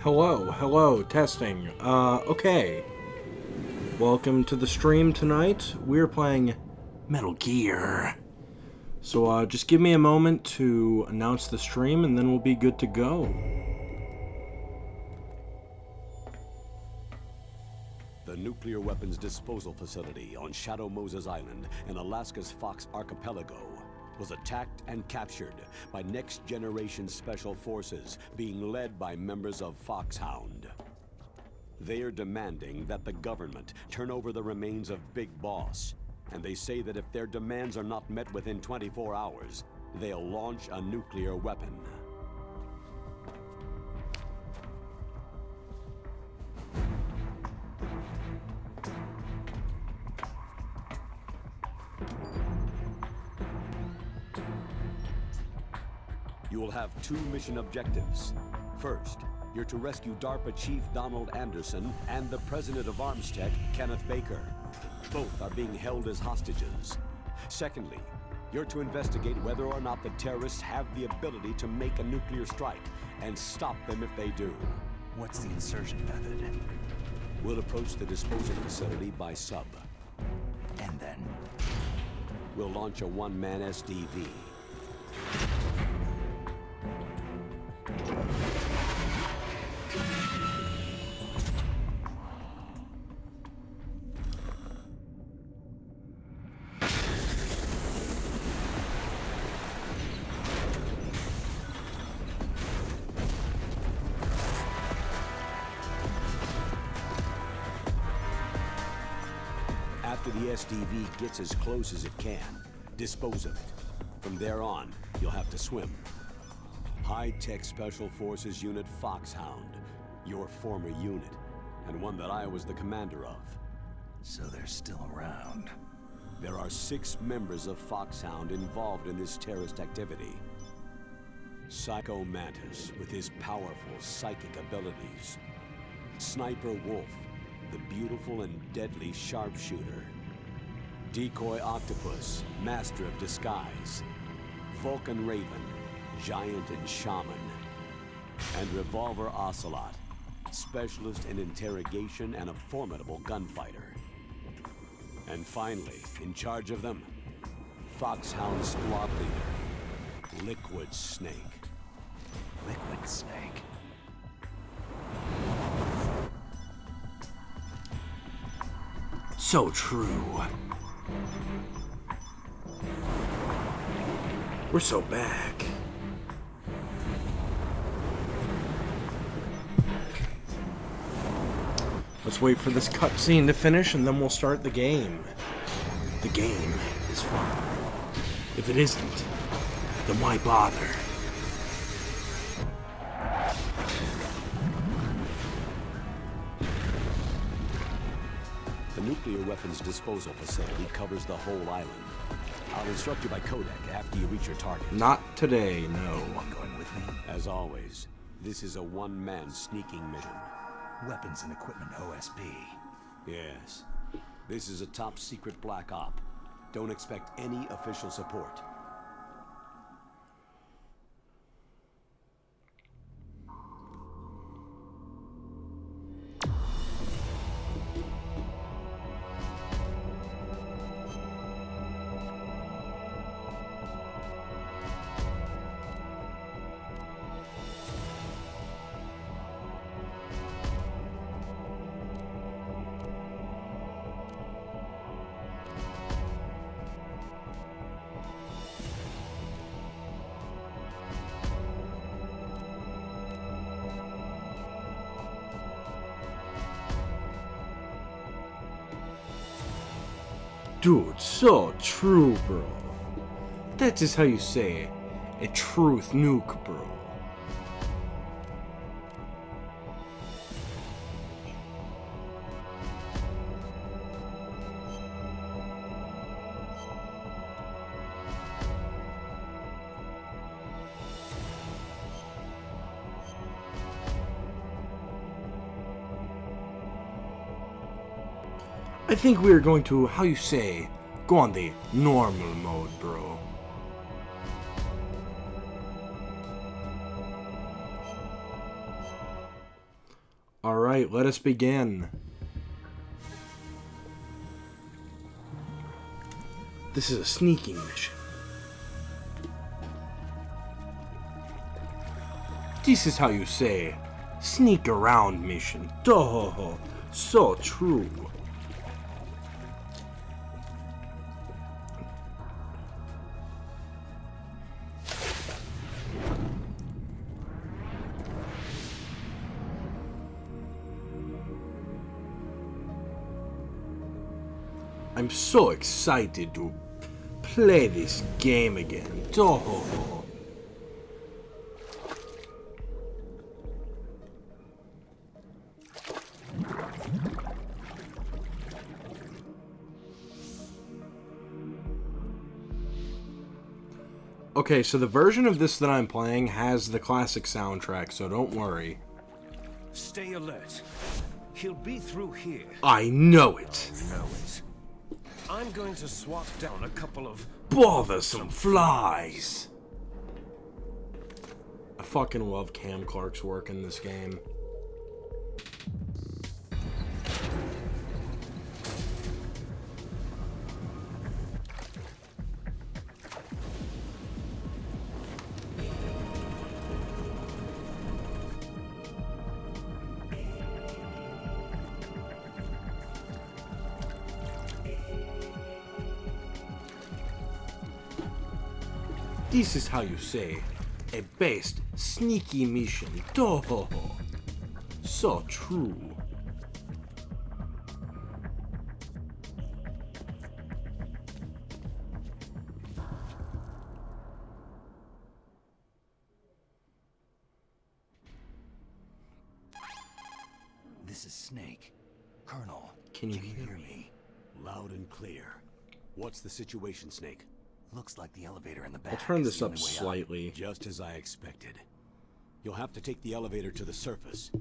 Hello, testing. Okay. Welcome to the stream tonight. We're playing Metal Gear. So, just give me a moment to announce the stream and then we'll be good to go. The nuclear weapons disposal facility on Shadow Moses Island in Alaska's Fox Archipelago was attacked and captured by next-generation special forces being led by members of Foxhound. They are demanding that the government turn over the remains of Big Boss, and they say that if their demands are not met within 24 hours, they'll launch a nuclear weapon. You will have two mission objectives. First, you're to rescue DARPA Chief Donald Anderson and the President of Armstech, Kenneth Baker. Both are being held as hostages. Secondly, you're to investigate whether or not the terrorists have the ability to make a nuclear strike, and stop them if they do. What's the insertion method? We'll approach the disposal facility by sub. And then? We'll launch a one-man SDV. After the SDV gets as close as it can, dispose of it. From there on, you'll have to swim. High-Tech Special Forces Unit Foxhound, your former unit, and one that I was the commander of. So they're still around. There are 6 members of Foxhound involved in this terrorist activity. Psycho Mantis, with his powerful psychic abilities. Sniper Wolf, the beautiful and deadly sharpshooter. Decoy Octopus, master of disguise. Vulcan Raven, giant and shaman. And Revolver Ocelot, specialist in interrogation and a formidable gunfighter. And finally, in charge of them, Foxhound squad leader, Liquid Snake. Liquid Snake. So true. We're so back. Let's wait for this cutscene to finish and then we'll start the game. The game is fun. If it isn't, then why bother? The nuclear weapons disposal facility covers the whole island. I'll instruct you by codec after you reach your target. Not today, no. Anyone going with me? As always, this is a one-man sneaking mission. Weapons and equipment OSP. Yes. This is a top-secret black op. Don't expect any official support. Dude, so true, bro. That is how you say a truth nuke, bro. I think we are going to, how you say, go on the normal mode, bro. Alright, let us begin. This is a sneaking mission. This is how you say, sneak around mission. Duh, so true. I'm so excited to play this game again. Duh. Okay, so the version of this that I'm playing has the classic soundtrack, so don't worry. Stay alert. He'll be through here. I know it. Know it. I'm going to swat down a couple of... Bothersome flies. I fucking love Cam Clark's work in this game. This is how you say, a best sneaky mission. Duh. So true. This is Snake. Colonel, Can you hear me? Loud and clear. What's the situation, Snake? Looks like the elevator in the back. I'll turn is this the up only way slightly. Just as I expected. You'll have to take the elevator to the surface,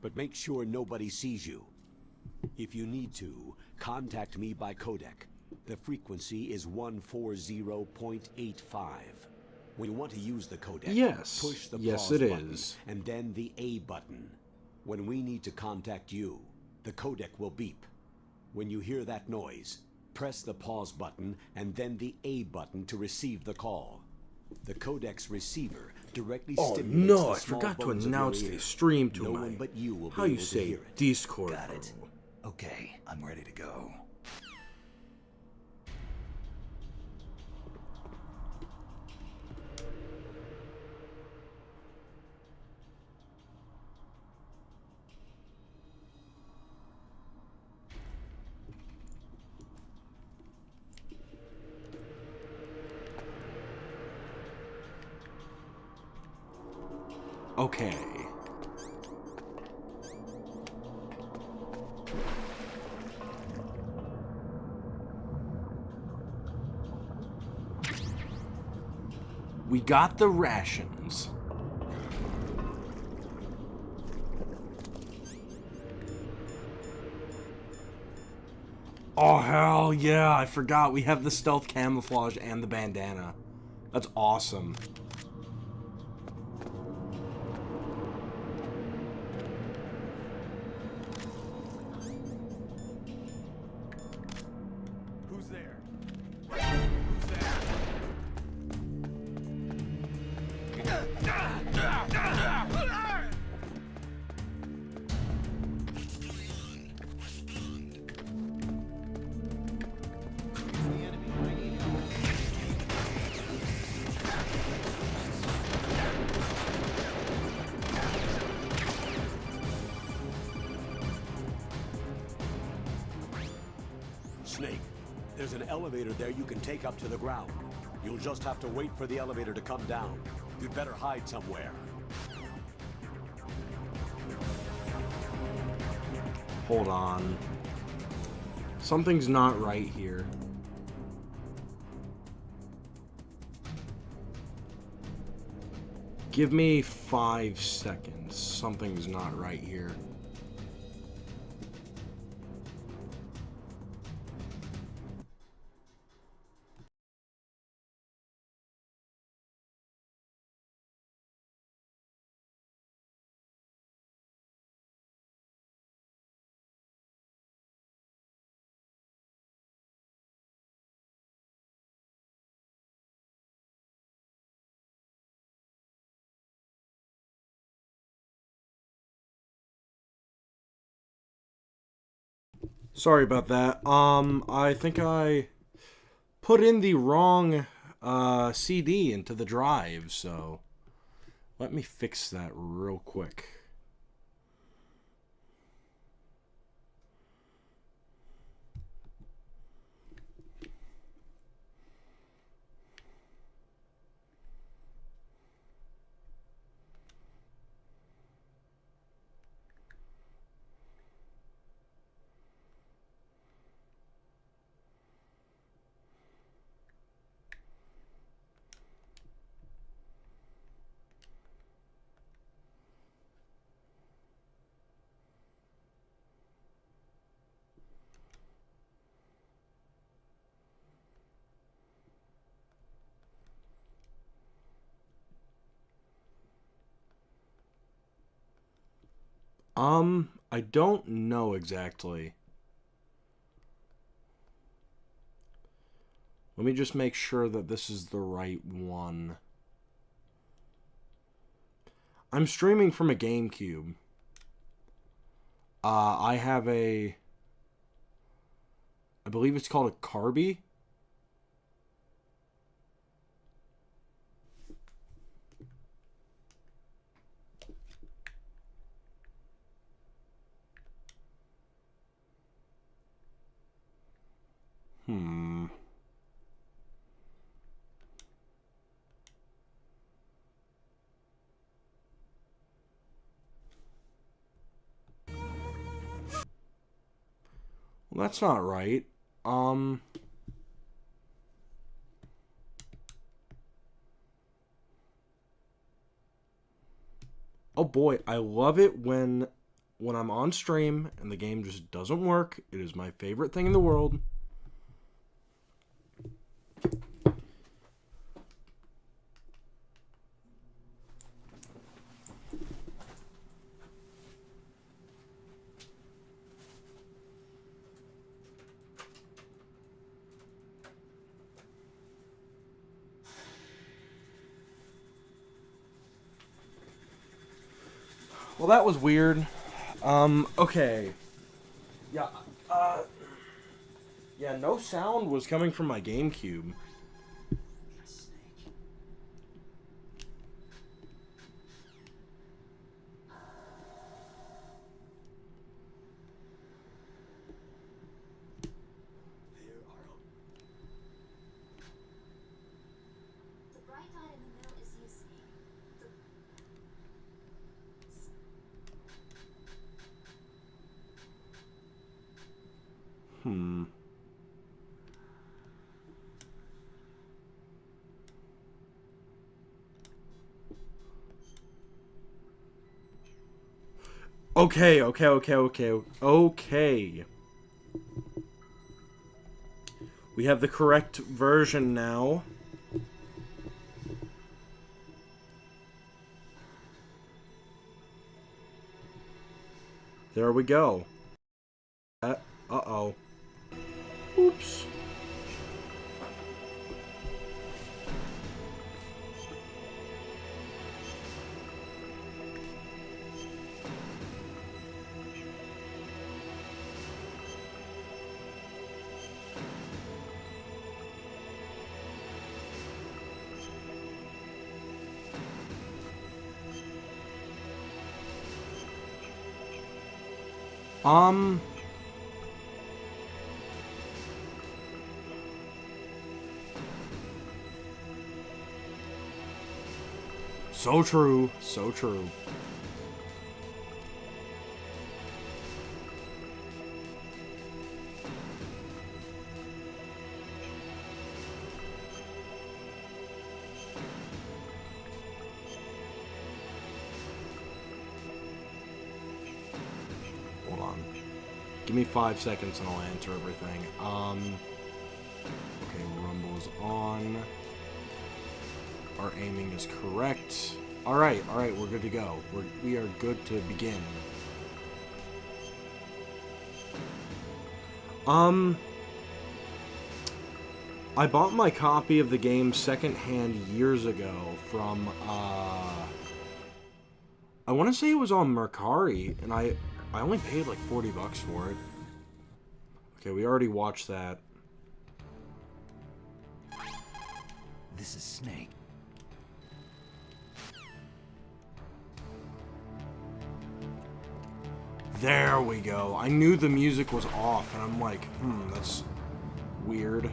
but make sure nobody sees you. If you need to, contact me by codec. The frequency is 140.85. When you want to use the codec, Yes. push the Yes, pause it button is. and then the A button. When we need to contact you, the codec will beep. When you hear that noise, press the pause button and then the A button to receive the call. The codec's receiver directly Oh stimulates no, the I small forgot to bones of your announce ear. the stream to No my, one but you will how be you able to say, hear it. Discord. Got it. bro. Okay, I'm ready to go. Okay. We got the rations. Oh, hell yeah. I forgot we have the stealth camouflage and the bandana. That's awesome. Who's there? Who's there? Snake, there's an elevator there you can take up to the ground. You'll just have to wait for the elevator to come down. You'd better hide somewhere. Hold on. Something's not right here. Give me 5 seconds. Something's not right here. Sorry about that. I think I put in the wrong CD into the drive, so let me fix that real quick. I don't know exactly. Let me just make sure that this is the right one. I'm streaming from a GameCube. I have I believe it's called a Carby. Well, that's not right. Oh boy, I love it when I'm on stream and the game just doesn't work. It is my favorite thing in the world. Well, that was weird. Okay. Yeah, yeah, no sound was coming from my GameCube. The bright dot in the middle is you, Snake. Okay. We have the correct version now. There we go. Uh-oh. Oops. So true. So true. Hold on. Give me 5 seconds and I'll answer everything. Okay, Rumble is on. Our aiming is correct. Alright, we're good to go. We are good to begin. I bought my copy of the game secondhand years ago from, I want to say it was on Mercari, and I only paid like $40 for it. Okay, we already watched that. This is Snake. There we go. I knew the music was off, and I'm like, that's weird.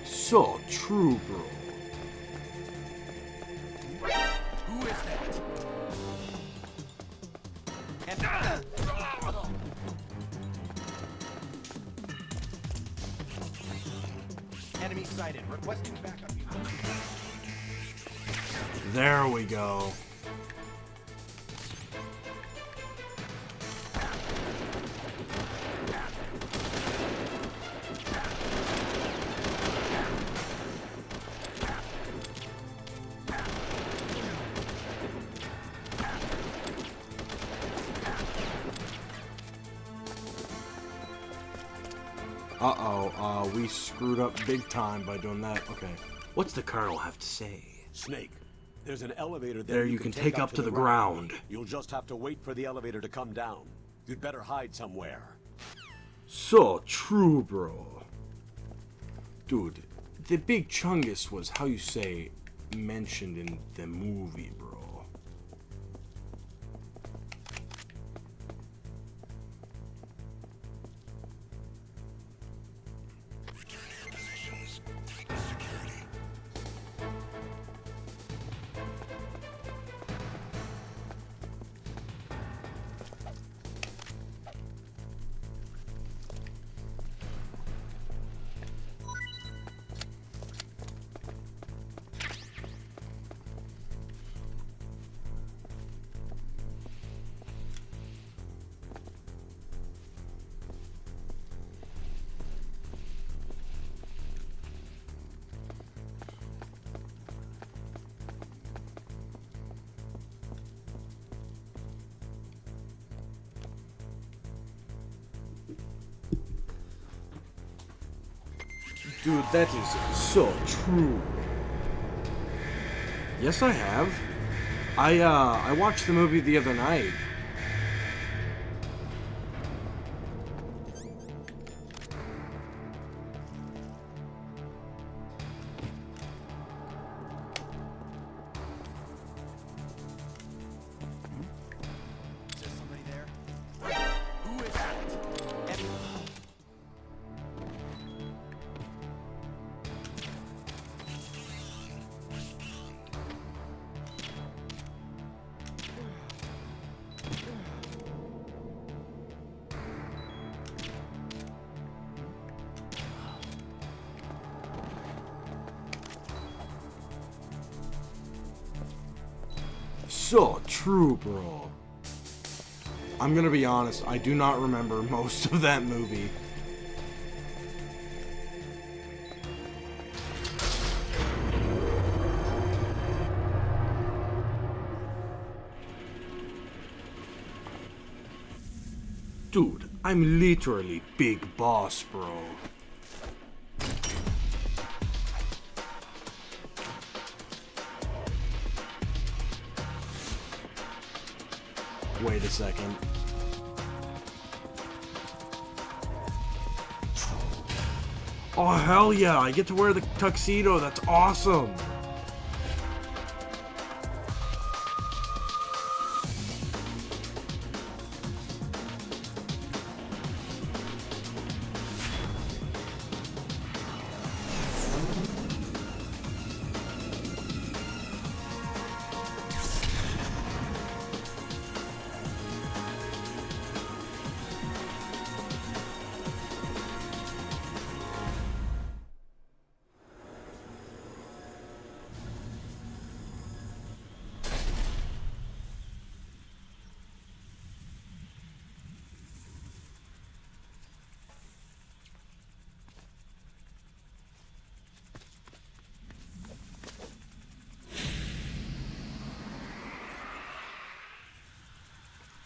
So true, bro. Who is that? Enemy sighted. Requesting backup. There we go. Uh-oh, we screwed up big time by doing that. Okay. What's the Colonel have to say? Snake, there's an elevator There you can take up to the ground. You'll just have to wait for the elevator to come down. You'd better hide somewhere. So true, bro. Dude, the Big Chungus was, how you say, mentioned in the movie, bro. Dude, that is so true. Yes, I have. I watched the movie the other night. Is there somebody there? Who is that? So true, bro. I'm gonna be honest, I do not remember most of that movie. Dude, I'm literally Big Boss, bro. Wait a second. Oh, hell yeah, I get to wear the tuxedo, that's awesome!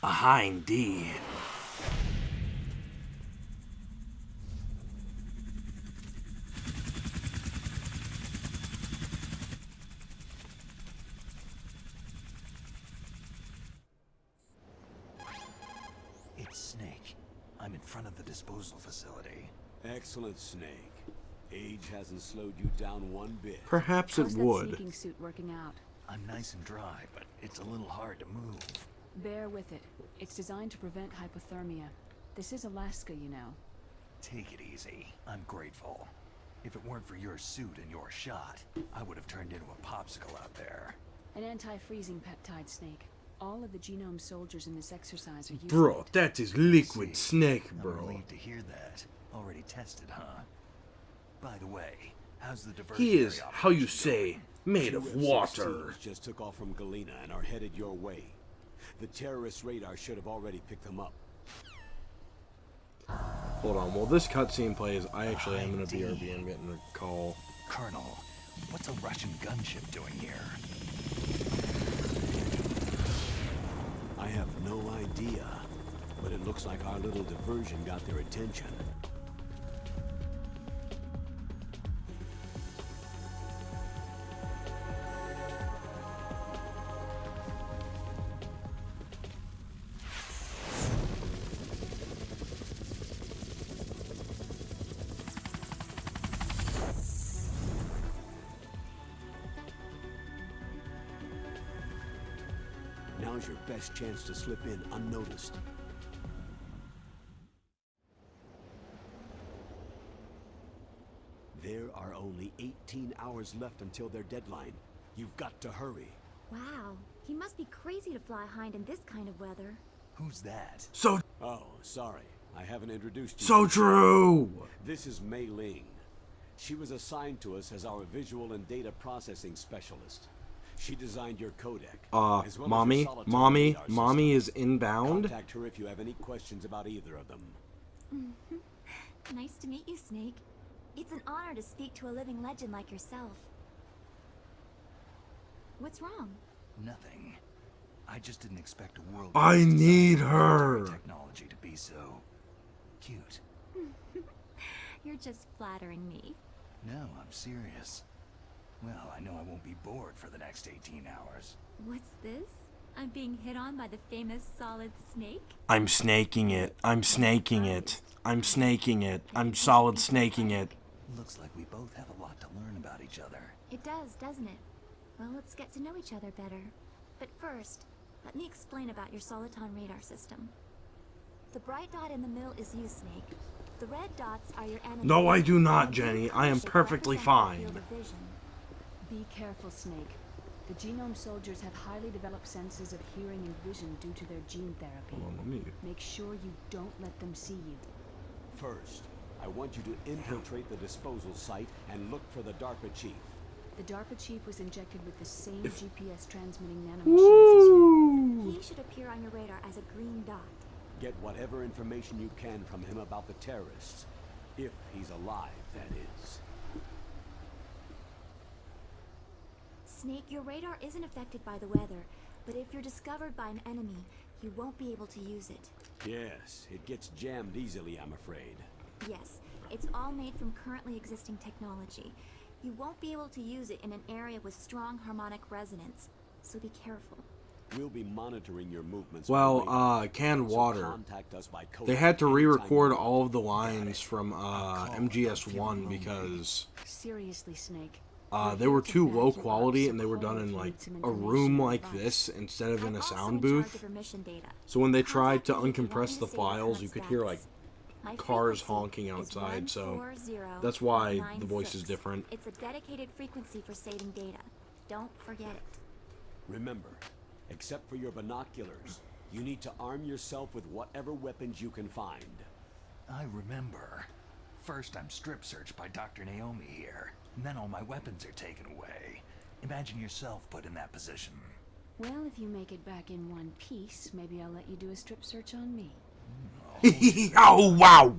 Aha, indeed. It's Snake. I'm in front of the disposal facility. Excellent, Snake. Age hasn't slowed you down one bit. Perhaps it How's that would. sneaking suit working out? I'm nice and dry, but it's a little hard to move. Bear with it. It's designed to prevent hypothermia. This is Alaska, you know. Take it easy. I'm grateful. If it weren't for your suit and your shot, I would have turned into a popsicle out there. An anti-freezing peptide, Snake. All of the genome soldiers in this exercise are using Bro, it. that is liquid See, snake, I'm bro. relieved to hear that. Already tested, huh? By the way, how's the diversion? He is, how you say, made of water. F-16s just took off from Galena and are headed your way. The terrorist radar should have already picked them up. Hold on, while this cutscene plays, I actually am gonna BRB. I'm getting a call. Colonel, what's a Russian gunship doing here? I have no idea, but it looks like our little diversion got their attention. Now's your best chance to slip in unnoticed. There are only 18 hours left until their deadline. You've got to hurry. Wow, he must be crazy to fly Hind in this kind of weather. Who's that? So, Oh, sorry. I haven't introduced you. so true! This is Mei Ling. She was assigned to us as our visual and data processing specialist. She designed your codec. as well as Mommy, your solitary mommy, radar system. mommy is inbound. Contact her if you have any questions about either of them. Nice to meet you, Snake. It's an honor to speak to a living legend like yourself. What's wrong? Nothing. I just didn't expect a world. I need her. Technology to be so cute. You're just flattering me. No, I'm serious. Well, I know I won't be bored for the next 18 hours. What's this? I'm being hit on by the famous Solid Snake? I'm snaking it. I'm snaking it. I'm snaking it. I'm solid snaking it. Looks like we both have a lot to learn about each other. It does, doesn't it? Well, let's get to know each other better. But first, let me explain about your Soliton radar system. The bright dot in the middle is you, Snake. The red dots are your enemies. No, I do not, And Jenny. these I am colors perfectly represent your fine. field of vision. Be careful, Snake. The genome soldiers have highly developed senses of hearing and vision due to their gene therapy. Hold on, let me... Make sure you don't let them see you. First, I want you to infiltrate the disposal site and look for the DARPA chief. The DARPA chief was injected with the same GPS transmitting nanomachines as you. Woo! He should appear on your radar as a green dot. Get whatever information you can from him about the terrorists. If he's alive, that is. Snake, your radar isn't affected by the weather, but if you're discovered by an enemy, you won't be able to use it. Yes, it gets jammed easily, I'm afraid. Yes, it's all made from currently existing technology. You won't be able to use it in an area with strong harmonic resonance, so be careful. We'll be monitoring your movements. Well, by radar, canned so water. contact us by code They had to anytime re-record you all want. of the lines from MGS1 because Seriously, Snake. they were too low quality and they were done in like a room like this instead of in I'm a also sound in charge booth. of your mission data. So when they tried Contact to me if you want me uncompress to the see your files, current you could hear like status. My cars frequency honking is outside, so 140.96. that's why the voice is different. It's a dedicated frequency for saving data. Don't forget it. Remember, except for your binoculars, you need to arm yourself with whatever weapons you can find. I remember. First, I'm strip searched by Dr. Naomi here, and then all my weapons are taken away. Imagine yourself put in that position. Well, if you make it back in one piece, maybe I'll let you do a strip search on me. Oh wow!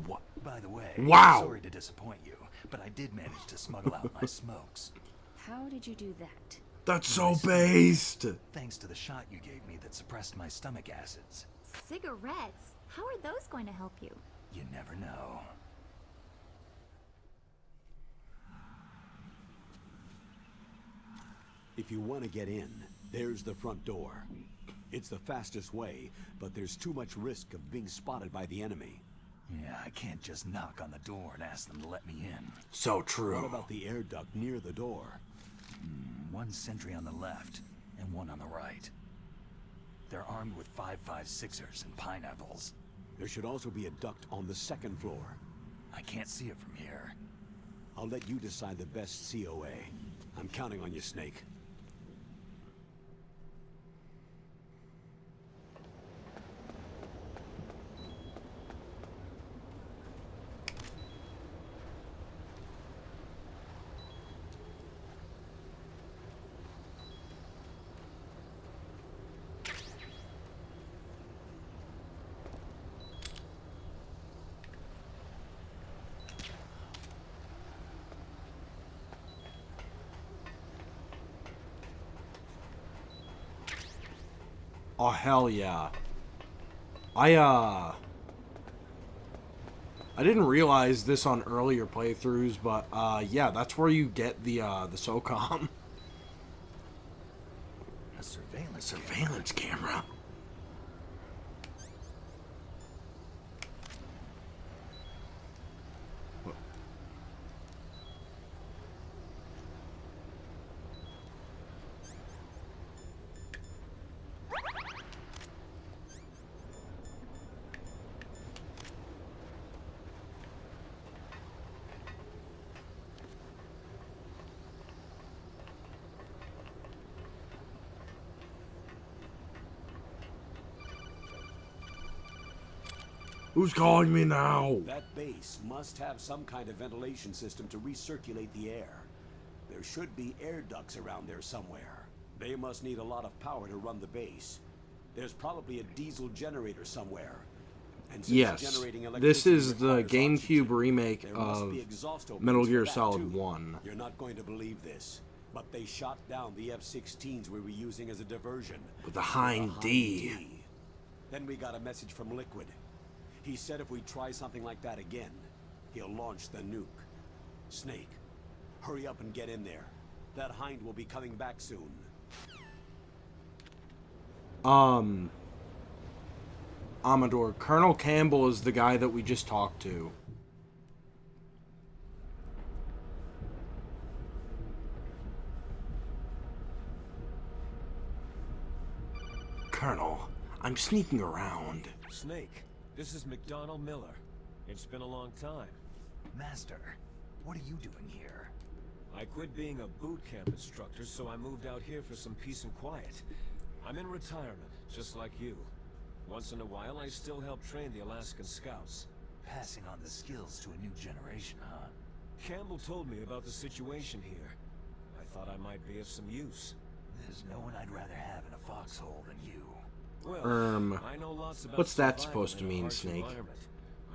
By the way, Wow. sorry to disappoint you, but I did manage to smuggle out my smokes. How did you do that? That's so based. Thanks to the shot you gave me that suppressed my stomach acids. Cigarettes? How are those going to help you? You never know. If you want to get in, there's the front door. It's the fastest way, but there's too much risk of being spotted by the enemy. Yeah, I can't just knock on the door and ask them to let me in. So true. What about the air duct near the door? One sentry on the left and one on the right. They're armed with 5.56ers and pineapples. There should also be a duct on the second floor. I can't see it from here. I'll let you decide the best COA. I'm counting on you, Snake. Oh, hell yeah. I didn't realize this on earlier playthroughs, but, yeah, that's where you get the SOCOM. A surveillance Surveillance camera. Who's calling me now? That base must have some kind of ventilation system to recirculate the air. There should be air ducts around there somewhere. They must need a lot of power to run the base. There's probably a diesel generator somewhere. And since Yes, generating this electricity is the requires GameCube oxygen, remake there must of be exhaust openings Metal for Gear that, Solid too. 1. You're not going to believe this, but they shot down the F-16s we were using as a diversion. With the Hind D. Then we got a message from Liquid. He said if we try something like that again, he'll launch the nuke. Snake, hurry up and get in there. That Hind will be coming back soon. Amador, Colonel Campbell is the guy that we just talked to. Colonel, I'm sneaking around. Snake, this is McDonald Miller. It's been a long time. Master, what are you doing here? I quit being a boot camp instructor, so I moved out here for some peace and quiet. I'm in retirement, just like you. Once in a while, I still help train the Alaskan Scouts. Passing on the skills to a new generation, huh? Campbell told me about the situation here. I thought I might be of some use. There's no one I'd rather have in a foxhole than you. Well, I know lots about what's that survival supposed to in a mean, harsh Snake? environment.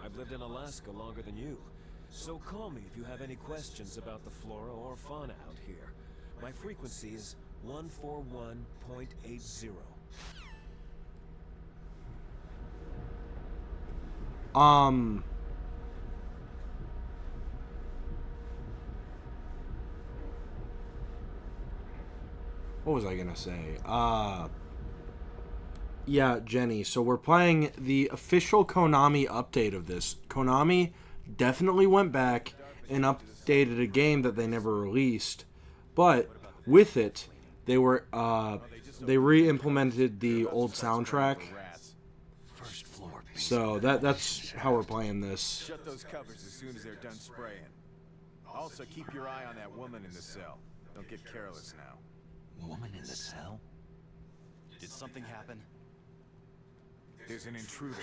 I've lived in Alaska longer than you. So call me if you have any questions about the flora or fauna out here. My frequency is 141.80. What was I gonna say? Yeah, Jenny, so we're playing the official Konami update of this. Konami definitely went back and updated a game that they never released, but with it, they re-implemented the old soundtrack. First floor, please. So that's how we're playing this. Shut those covers as soon as they're done spraying. Also, keep your eye on that woman in the cell. Don't get careless now. Woman in the cell? Did something happen? There's an intruder.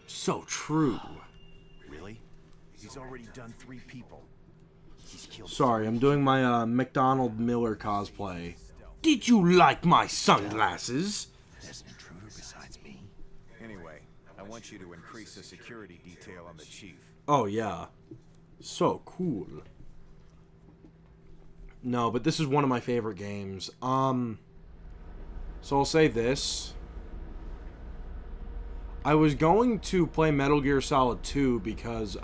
So true. Really? He's already done 3 people. He's killed. Sorry, I'm doing my McDonald Miller cosplay. Did you like my sunglasses? There's an intruder besides me? Anyway, I want you to increase the security detail on the chief. Oh, yeah. So cool. No, but this is one of my favorite games. So I'll say this. I was going to play Metal Gear Solid 2 because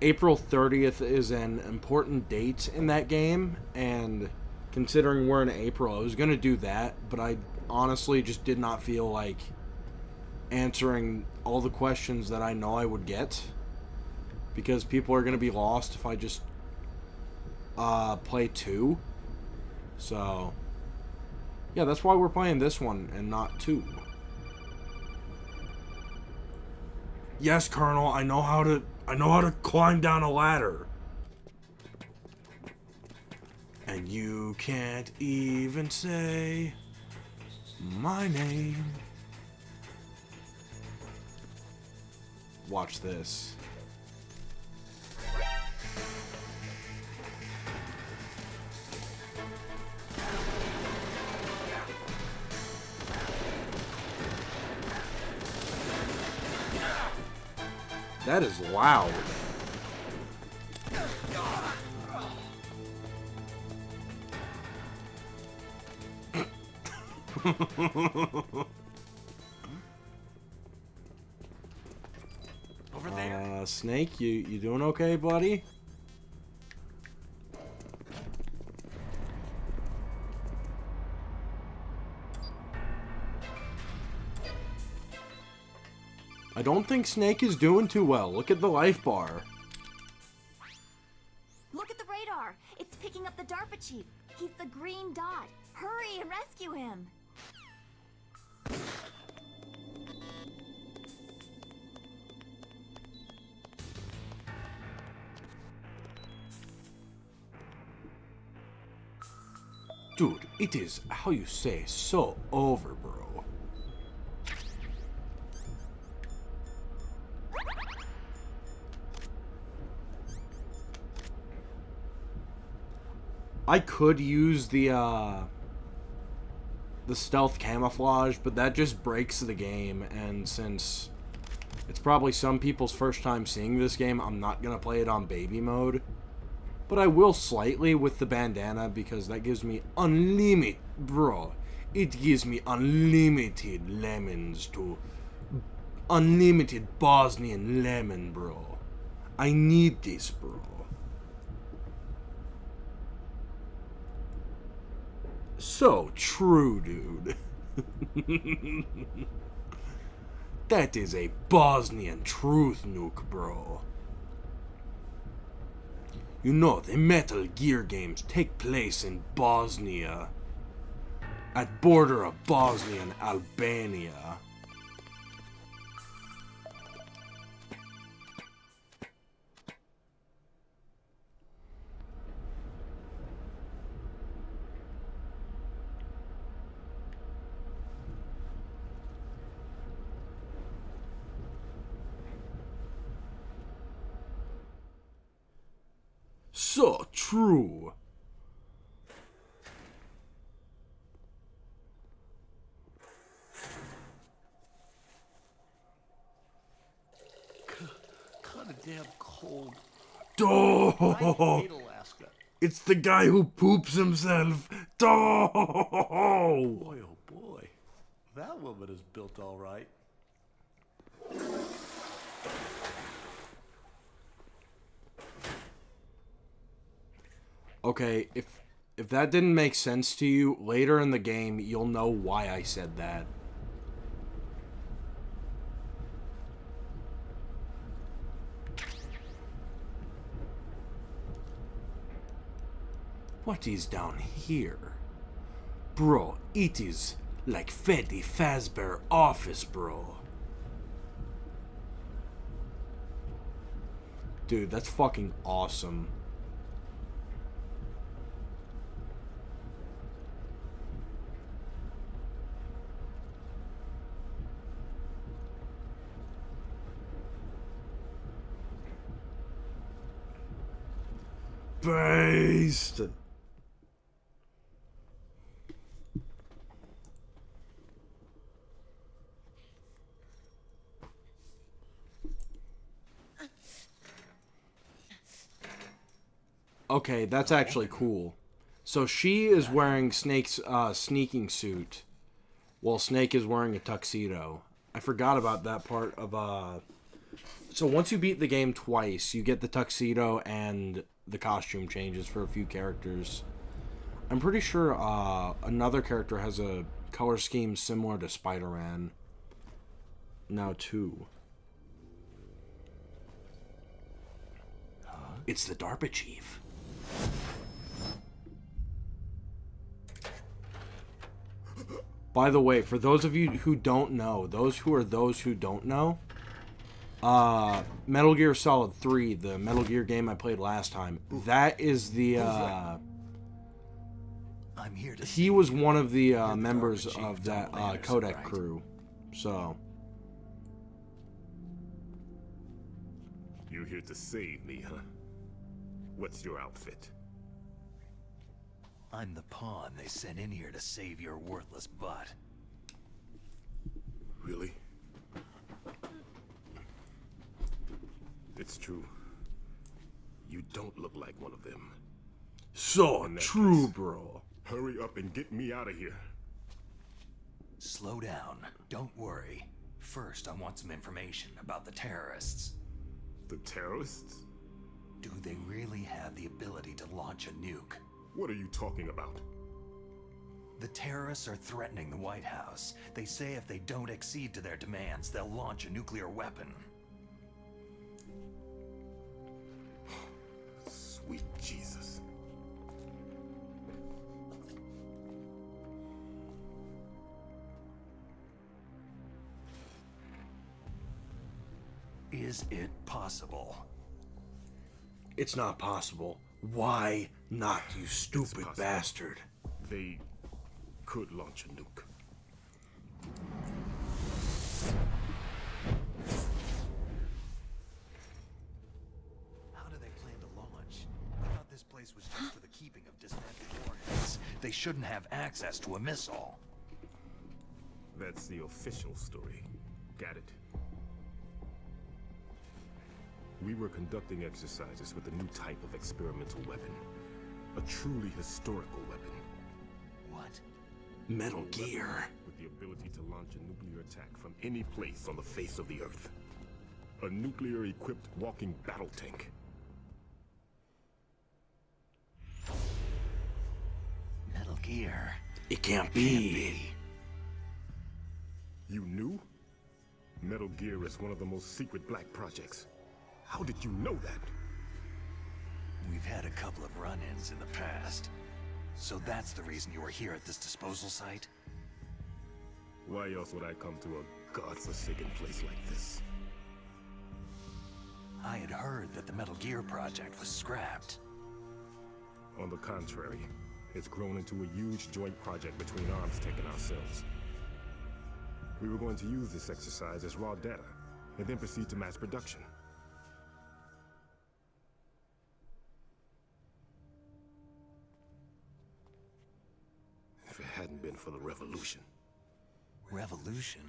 April 30th is an important date in that game, and considering we're in April, I was going to do that, but I honestly just did not feel like answering all the questions that I know I would get, because people are going to be lost if I just play 2. So, yeah, that's why we're playing this one and not 2. Yes, Colonel, I know how to climb down a ladder. And you can't even say my name. Watch this. That is loud. Over there. Snake, you doing okay, buddy? I don't think Snake is doing too well. Look at the life bar. Look at the radar. It's picking up the DARPA chief. He's the green dot. Hurry and rescue him. Dude, it is, how you say, so over, bro. I could use the stealth camouflage, but that just breaks the game, and since it's probably some people's first time seeing this game, I'm not gonna play it on baby mode. But I will slightly with the bandana, because that gives me unlimited, bro. It gives me unlimited lemons to, unlimited Bosnian lemon, bro. I need this, bro. So true, dude. That is a Bosnian truth nuke, bro. You know, the Metal Gear games take place in Bosnia. At border of Bosnia and Albania. So true. Kind of damn cold. Oh, I hate Alaska. it's the guy who poops himself. Oh, Boy, oh boy. That woman is built all right. okay, if that didn't make sense to you, later in the game, you'll know why I said that. What is down here? Bro, it is like Freddy Fazbear office, bro. Dude, that's fucking awesome. Based. Okay, that's actually cool. So she is wearing Snake's sneaking suit, Well, Snake is wearing a tuxedo. I forgot about that part of So once you beat the game twice, you get the tuxedo and the costume changes for a few characters. I'm pretty sure another character has a color scheme similar to Spider-Man. Now too. It's the DARPA chief. By the way, for those of you who don't know, those who don't know, Metal Gear Solid 3, the Metal Gear game I played last time, that is the, I'm here to he was one of the members of that Kodak crew, so. You're here to save me, huh? What's your outfit? I'm the pawn they sent in here to save your worthless butt. Really? It's true. You don't look like one of them. So In that true, case, bro. Hurry up and get me out of here. Slow down. Don't worry. First, I want some information about the terrorists. The terrorists? Do they really have the ability to launch a nuke? What are you talking about? The terrorists are threatening the White House. They say if they don't accede to their demands, they'll launch a nuclear weapon. Sweet Jesus. Is it possible? It's not possible. Why not, you stupid possible. bastard? They could launch a nuke. How do they plan to launch? I thought this place was just for the keeping of dismantled warheads. They shouldn't have access to a missile. That's the official story. Got it? We were conducting exercises with a new type of experimental weapon. A truly historical weapon. What? Metal A weapon Gear. with the ability to launch a nuclear attack from any place on the face of the Earth. A nuclear-equipped walking battle tank. Metal Gear. It can't be. You knew? Metal Gear is one of the most secret black projects. How did you know that? We've had a couple of run-ins in the past. So that's the reason you were here at this disposal site? Why else would I come to a godforsaken place like this? I had heard that the Metal Gear project was scrapped. On the contrary, it's grown into a huge joint project between ArmsTech and ourselves. We were going to use this exercise as raw data, and then proceed to mass production. If it hadn't been for the revolution. Revolution?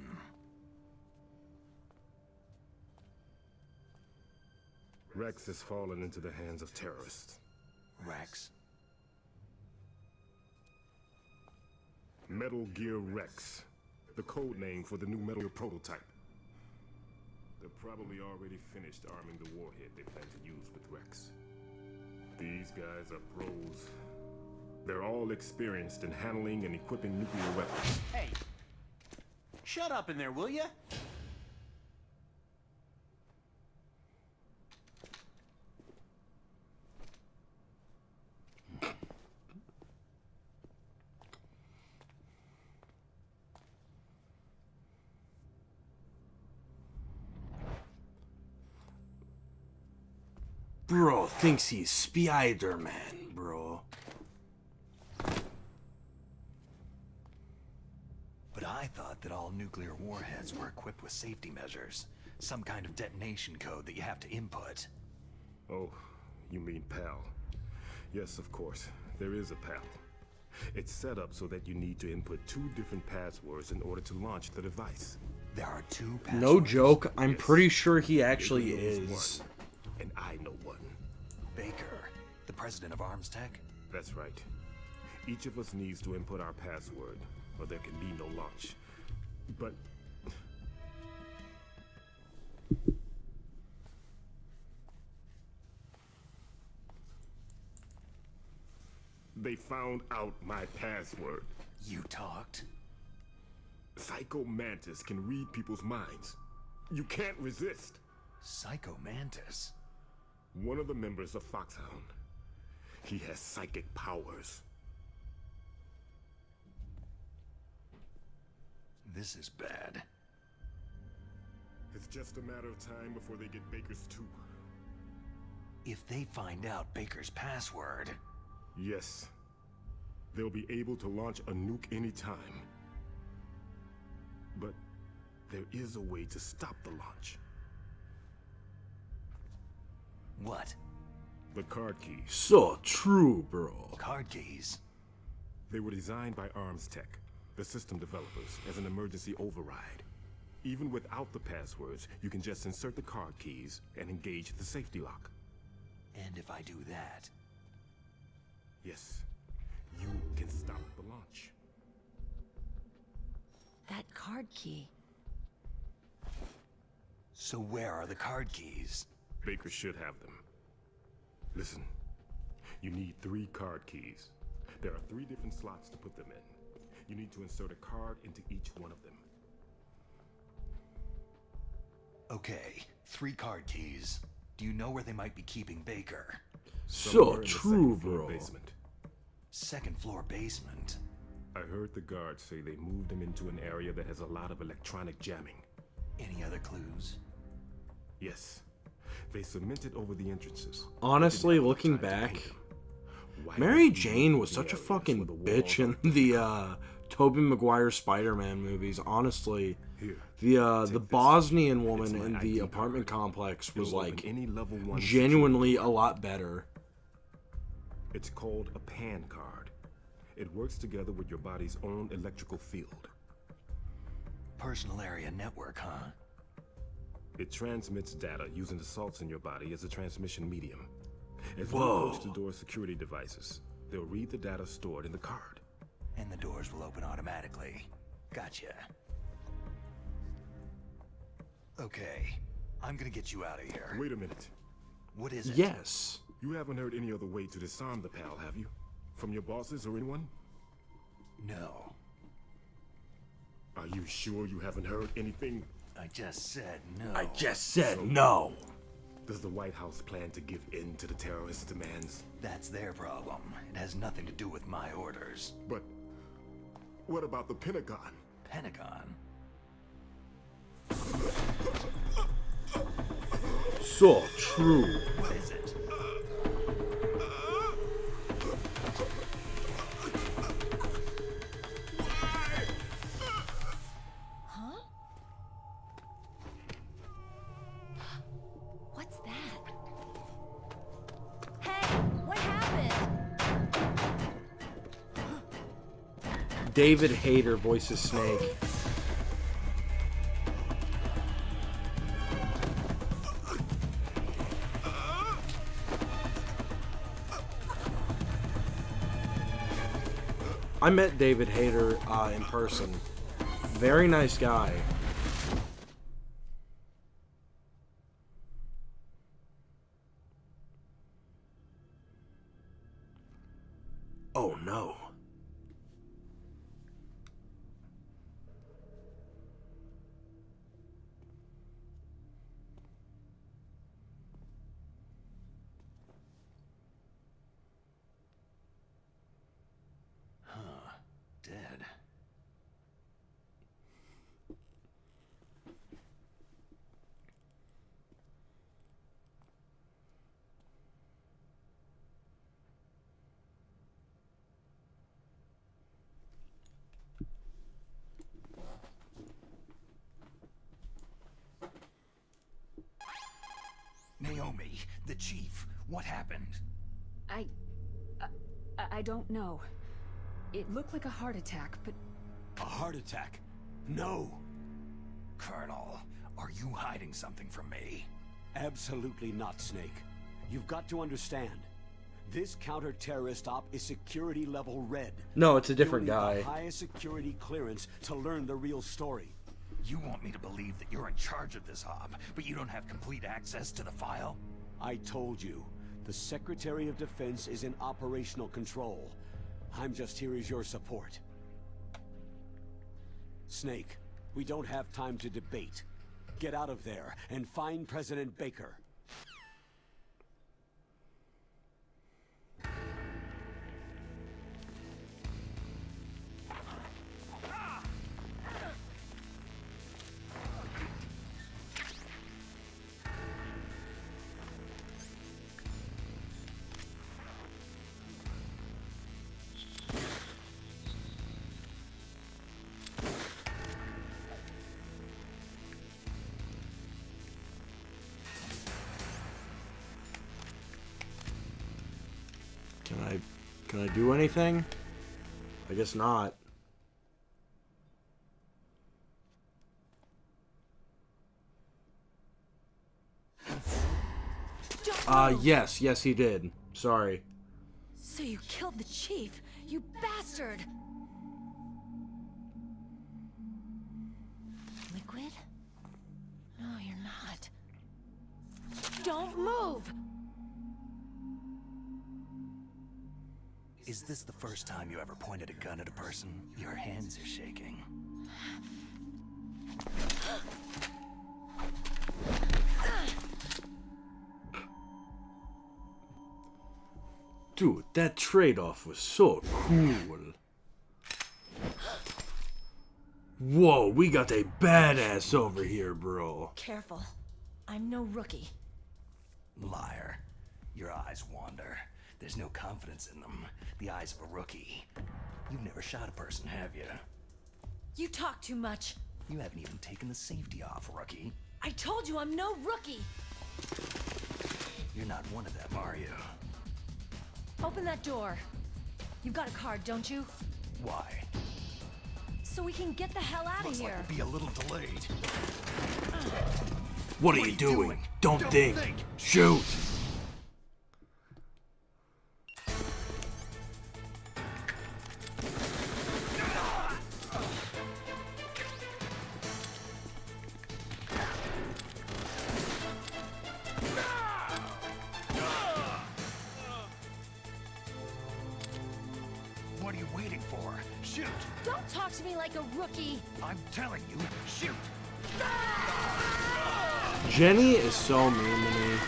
Rex has fallen into the hands of terrorists. Rex? Metal Gear Rex, the code name for the new Metal Gear prototype. They're probably already finished arming the warhead they plan to use with Rex. These guys are pros. They're all experienced in handling and equipping nuclear weapons. Hey, shut up in there, will ya? Bro thinks he's Spider-Man, bro. But I thought that all nuclear warheads were equipped with safety measures. Some kind of detonation code that you have to input. Oh, you mean PAL. Yes, of course. There is a PAL. It's set up so that you need to input 2 different passwords in order to launch the device. There are 2 passwords? No joke, I'm Yes. pretty sure he actually Gabriel knows is. one, and I know one. Baker, the president of ArmsTech? That's right. Each of us needs to input our password. or there can be no launch. But they found out my password. You talked? Psycho Mantis can read people's minds. You can't resist. Psycho Mantis? One of the members of Foxhound. He has psychic powers. This is bad. It's just a matter of time before they get Baker's too. If they find out Baker's password... Yes. They'll be able to launch a nuke anytime. But there is a way to stop the launch. What? The card keys. So true, bro. Card keys? They were designed by Arms Tech, the system developers, as an emergency override. Even without the passwords, you can just insert the card keys and engage the safety lock. And if I do that? Yes, you can stop the launch. That card key. So where are the card keys? Baker should have them. Listen, you need 3 card keys. There are 3 different slots to put them in. You need to insert a card into each one of them. Okay, 3 card keys. Do you know where they might be keeping Baker? So true, bro. Basement. 2nd floor basement? I heard the guards say they moved him into an area that has a lot of electronic jamming. Any other clues? Yes. They cemented over the entrances. Honestly, looking back, Mary Jane was such a fucking bitch in the Tobey Maguire Spider-Man movies. Honestly, the Bosnian woman in the apartment complex was like genuinely a lot better. It's called a PAN card. It works together with your body's own electrical field. Personal area network, huh? It transmits data using the salts in your body as a transmission medium. As you Whoa. approach the door's security devices, they'll read the data stored in the card. And the doors will open automatically. Gotcha. Okay, I'm gonna get you out of here. Wait a minute. What is it? Yes. You haven't heard any other way to disarm the PAL, have you? From your bosses or anyone? No. Are you sure you haven't heard anything? I just said no. I just said no. Does the White House plan to give in to the terrorists' demands? That's their problem. It has nothing to do with my orders. But what about the Pentagon? Pentagon? So true. What is it? Huh? What's that? Hey, what happened? David Hayter voices Snake. I met David Hayter in person. Very nice guy. Oh no. Dead. Naomi, the chief, what happened? I don't know. It looked like a heart attack, but... A heart attack? No. Colonel, are you hiding something from me? Absolutely not, Snake. You've got to understand. This counter-terrorist op is security level red. No, it's a different You'll need guy. the highest security clearance to learn the real story. You want me to believe that you're in charge of this op, but you don't have complete access to the file? I told you, the Secretary of Defense is in operational control. I'm just here as your support. Snake, we don't have time to debate. Get out of there and find President Baker. Can I do anything? I guess not. Yes, he did. Sorry. So you killed the chief, you bastard! Liquid? No, you're not. Don't move! Is this the first time you ever pointed a gun at a person? Your hands are shaking. Dude, that trade-off was so cool. Whoa, we got a badass over here, bro. Careful. I'm no rookie. Liar. Your eyes wander. There's no confidence in them. The eyes of a rookie. You've never shot a person, have you? You talk too much. You haven't even taken the safety off, rookie. I told you I'm no rookie! You're not one of them, are you? Open that door. You've got a card, don't you? Why? So we can get the hell out of here. Looks like we'll be a little delayed. What are you doing? Don't think. Shoot. What are you waiting for? Shoot! Don't talk to me like a rookie! I'm telling you, shoot! Jenny is so mean to me.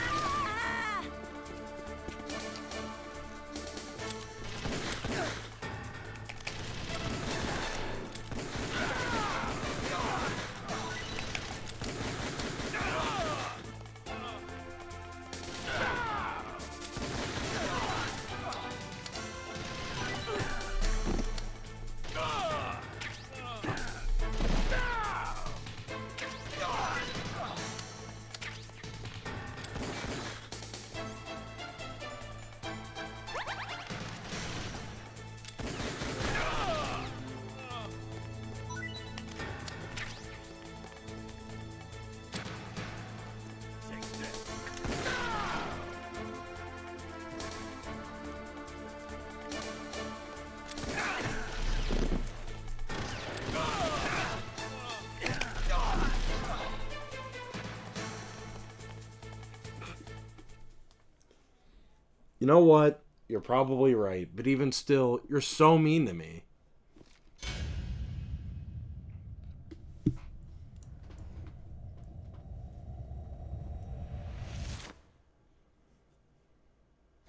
You know what? You're probably right, but even still, you're so mean to me.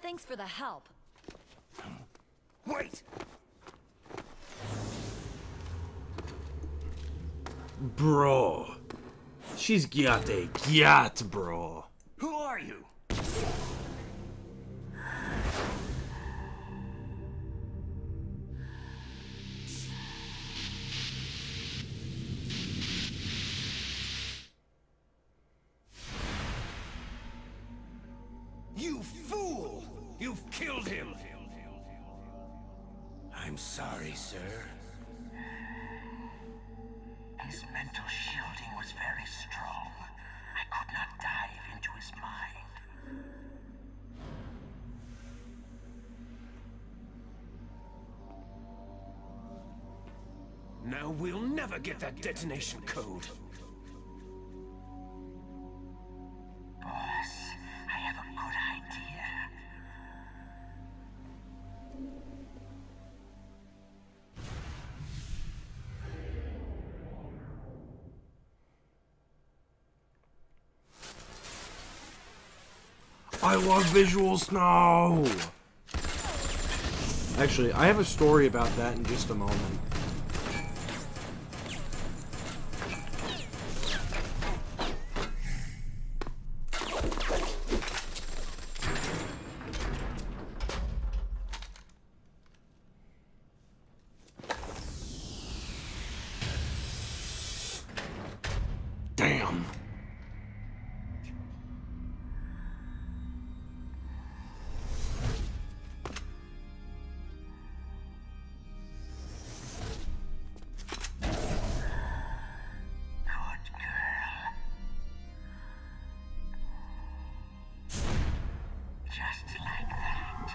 Thanks for the help. Wait! Bro. She's got a yacht, bro. Who are you? You fool! You've killed him! I'm sorry, sir. His mental shielding was very strong. I could not dive into his mind. Now we'll never get that detonation code. Boss, I have a good idea. I love visual snow! Actually, I have a story about that in just a moment. Damn. Just like that.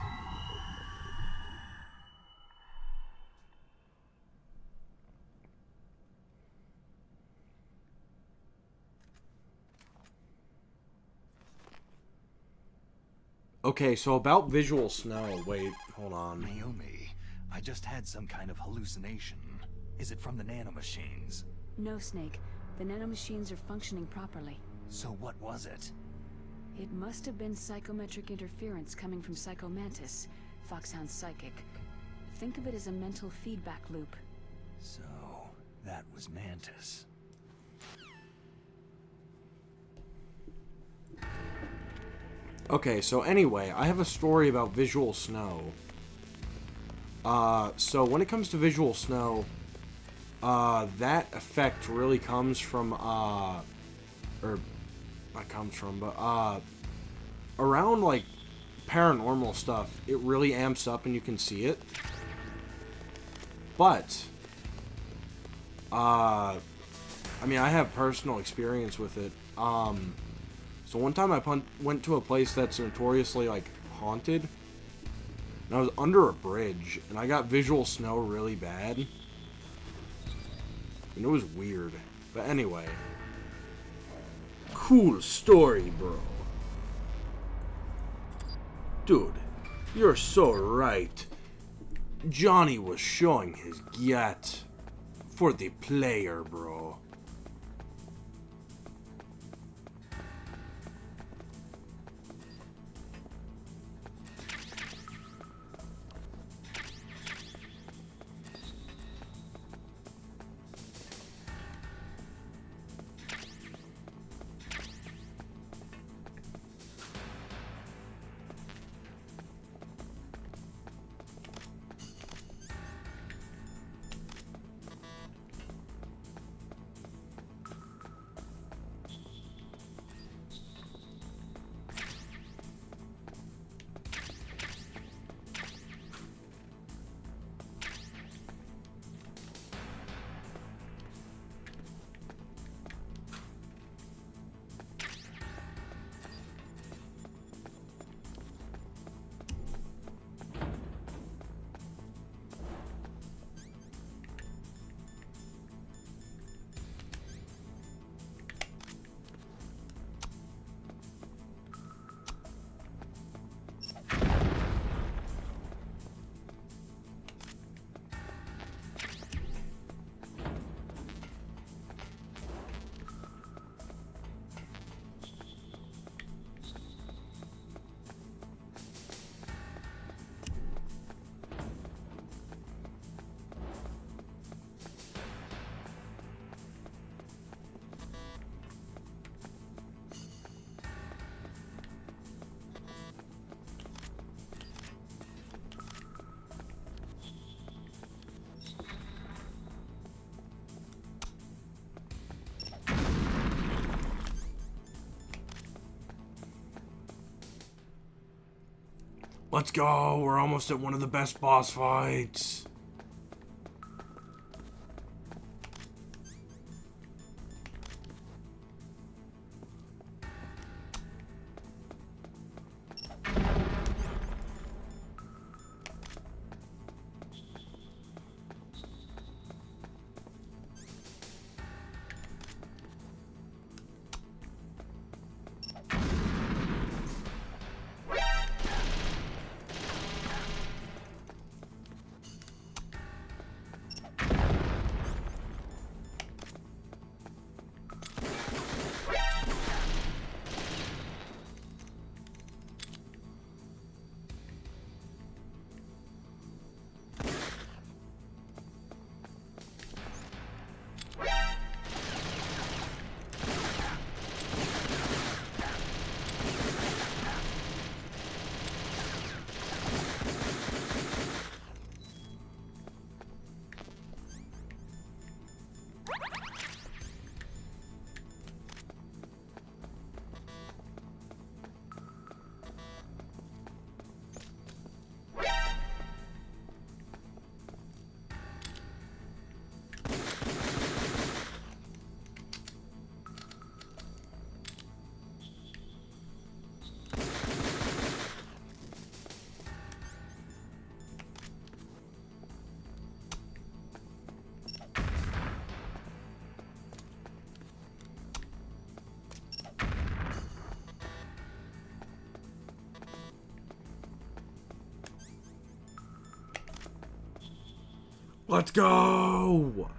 Okay, so about visual snow. Wait, hold on. Naomi, I just had some kind of hallucination. Is it from the nanomachines? No, Snake. The nanomachines are functioning properly. So what was it? It must have been psychometric interference coming from Psycho Mantis, Foxhound's psychic. Think of it as a mental feedback loop. So, that was Mantis. Okay, so anyway, I have a story about visual snow. So when it comes to visual snow, that effect really comes from, or not comes from, but, around, like, paranormal stuff, it really amps up and you can see it. But, I mean, I have personal experience with it. So one time I went to a place that's notoriously, like, haunted. And I was under a bridge. And I got visual snow really bad. And it was weird. But anyway. Cool story, bro. Dude, you're so right. Johnny was showing his gat. For the player, bro. Let's go, we're almost at one of the best boss fights. Let's go!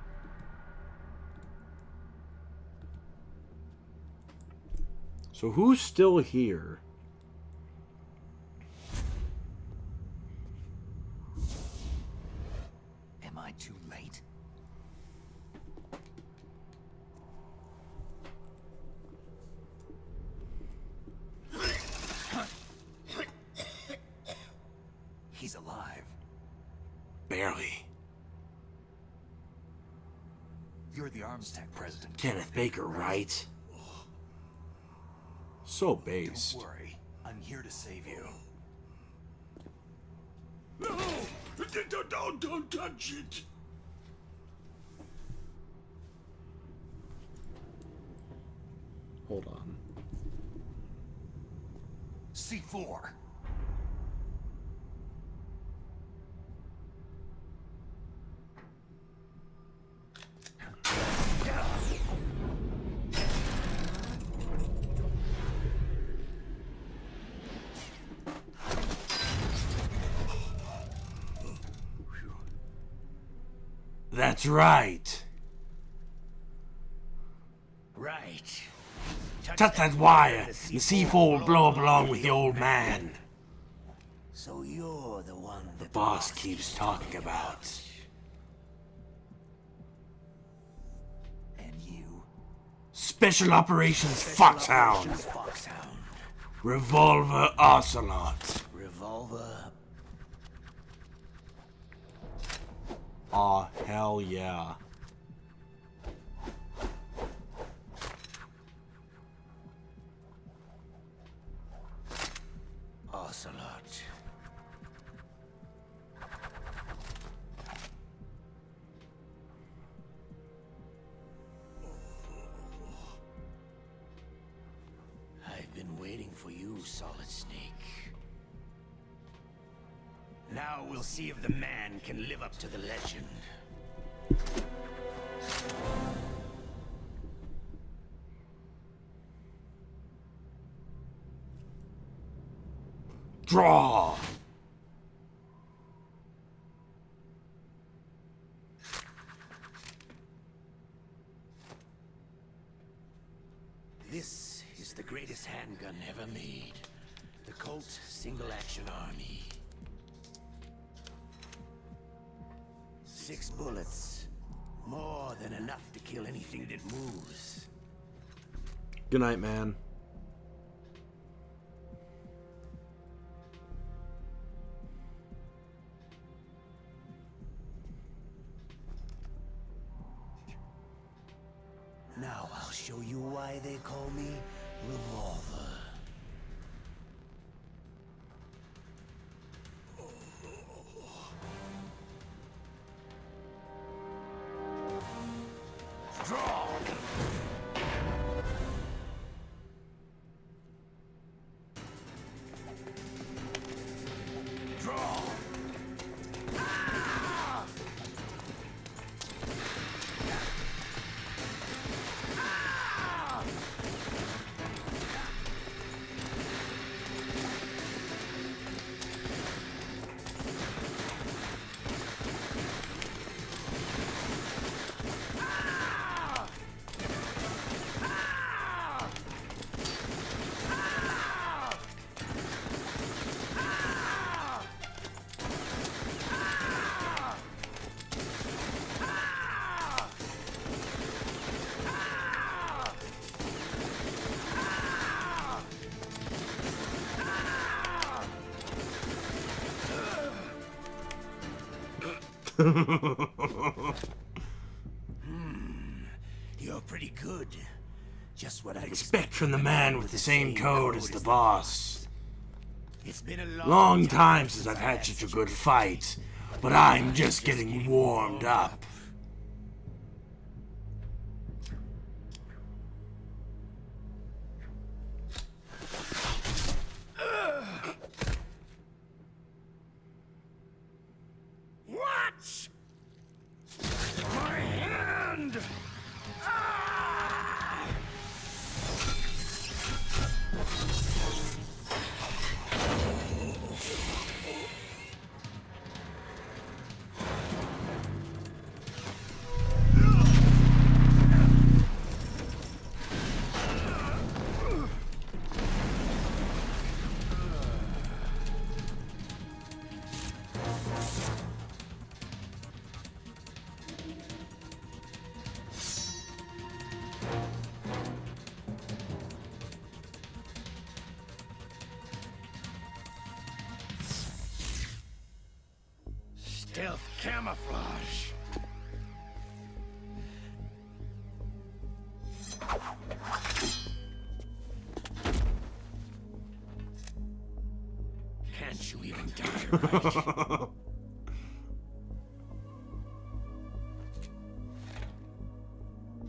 So who's still here? Am I too late? He's alive. Barely. You're the Arms Tech president. Kenneth Baker, right? So based. Don't worry. I'm here to save you. No! Don't touch it! Hold on. C4. That's right. Right. Touch that wire, and the C4 will blow up along with the old man. So you're the one The boss keeps talking about. And you? Special Operations Foxhound. Foxhound. Revolver Ocelot. Revolver. Aw, hell yeah. Ocelot. I've been waiting for you, Solid Snake. Now we'll see if the man can live up to the legend. Draw! This is the greatest handgun ever made. The Colt Single Action Army. 6 bullets. More than enough to kill anything that moves. Good night, man. Now I'll show you why they call me Revolver. Draw! Draw! Ah! Ah! You're pretty good. Just what I Expect from the man with the same code as the boss. It's been a Long time since I've had such a good fight, but I'm just getting warmed up. What? My hand! Ah! stealth camouflage. Can't you even die right?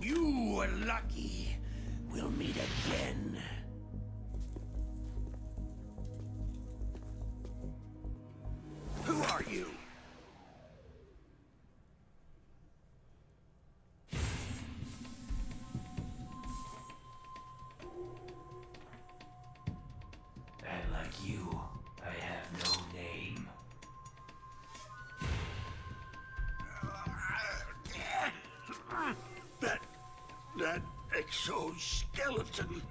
You were lucky. We'll meet again. Who are you? And like you, I have no name. That exoskeleton.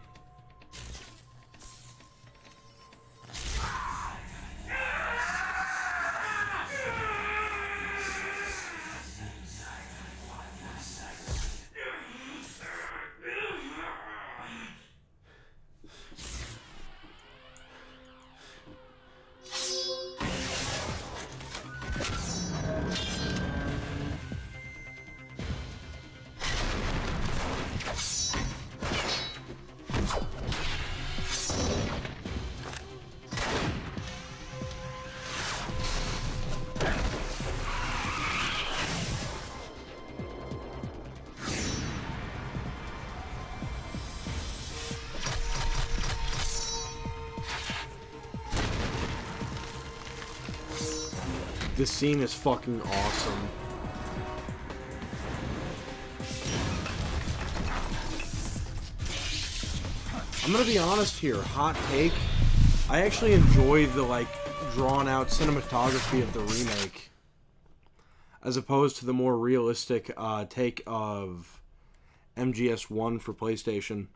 This scene is fucking awesome. I'm gonna be honest here, hot take. I actually enjoy the, like, drawn-out cinematography of the remake, as opposed to the more realistic take of MGS1 for PlayStation.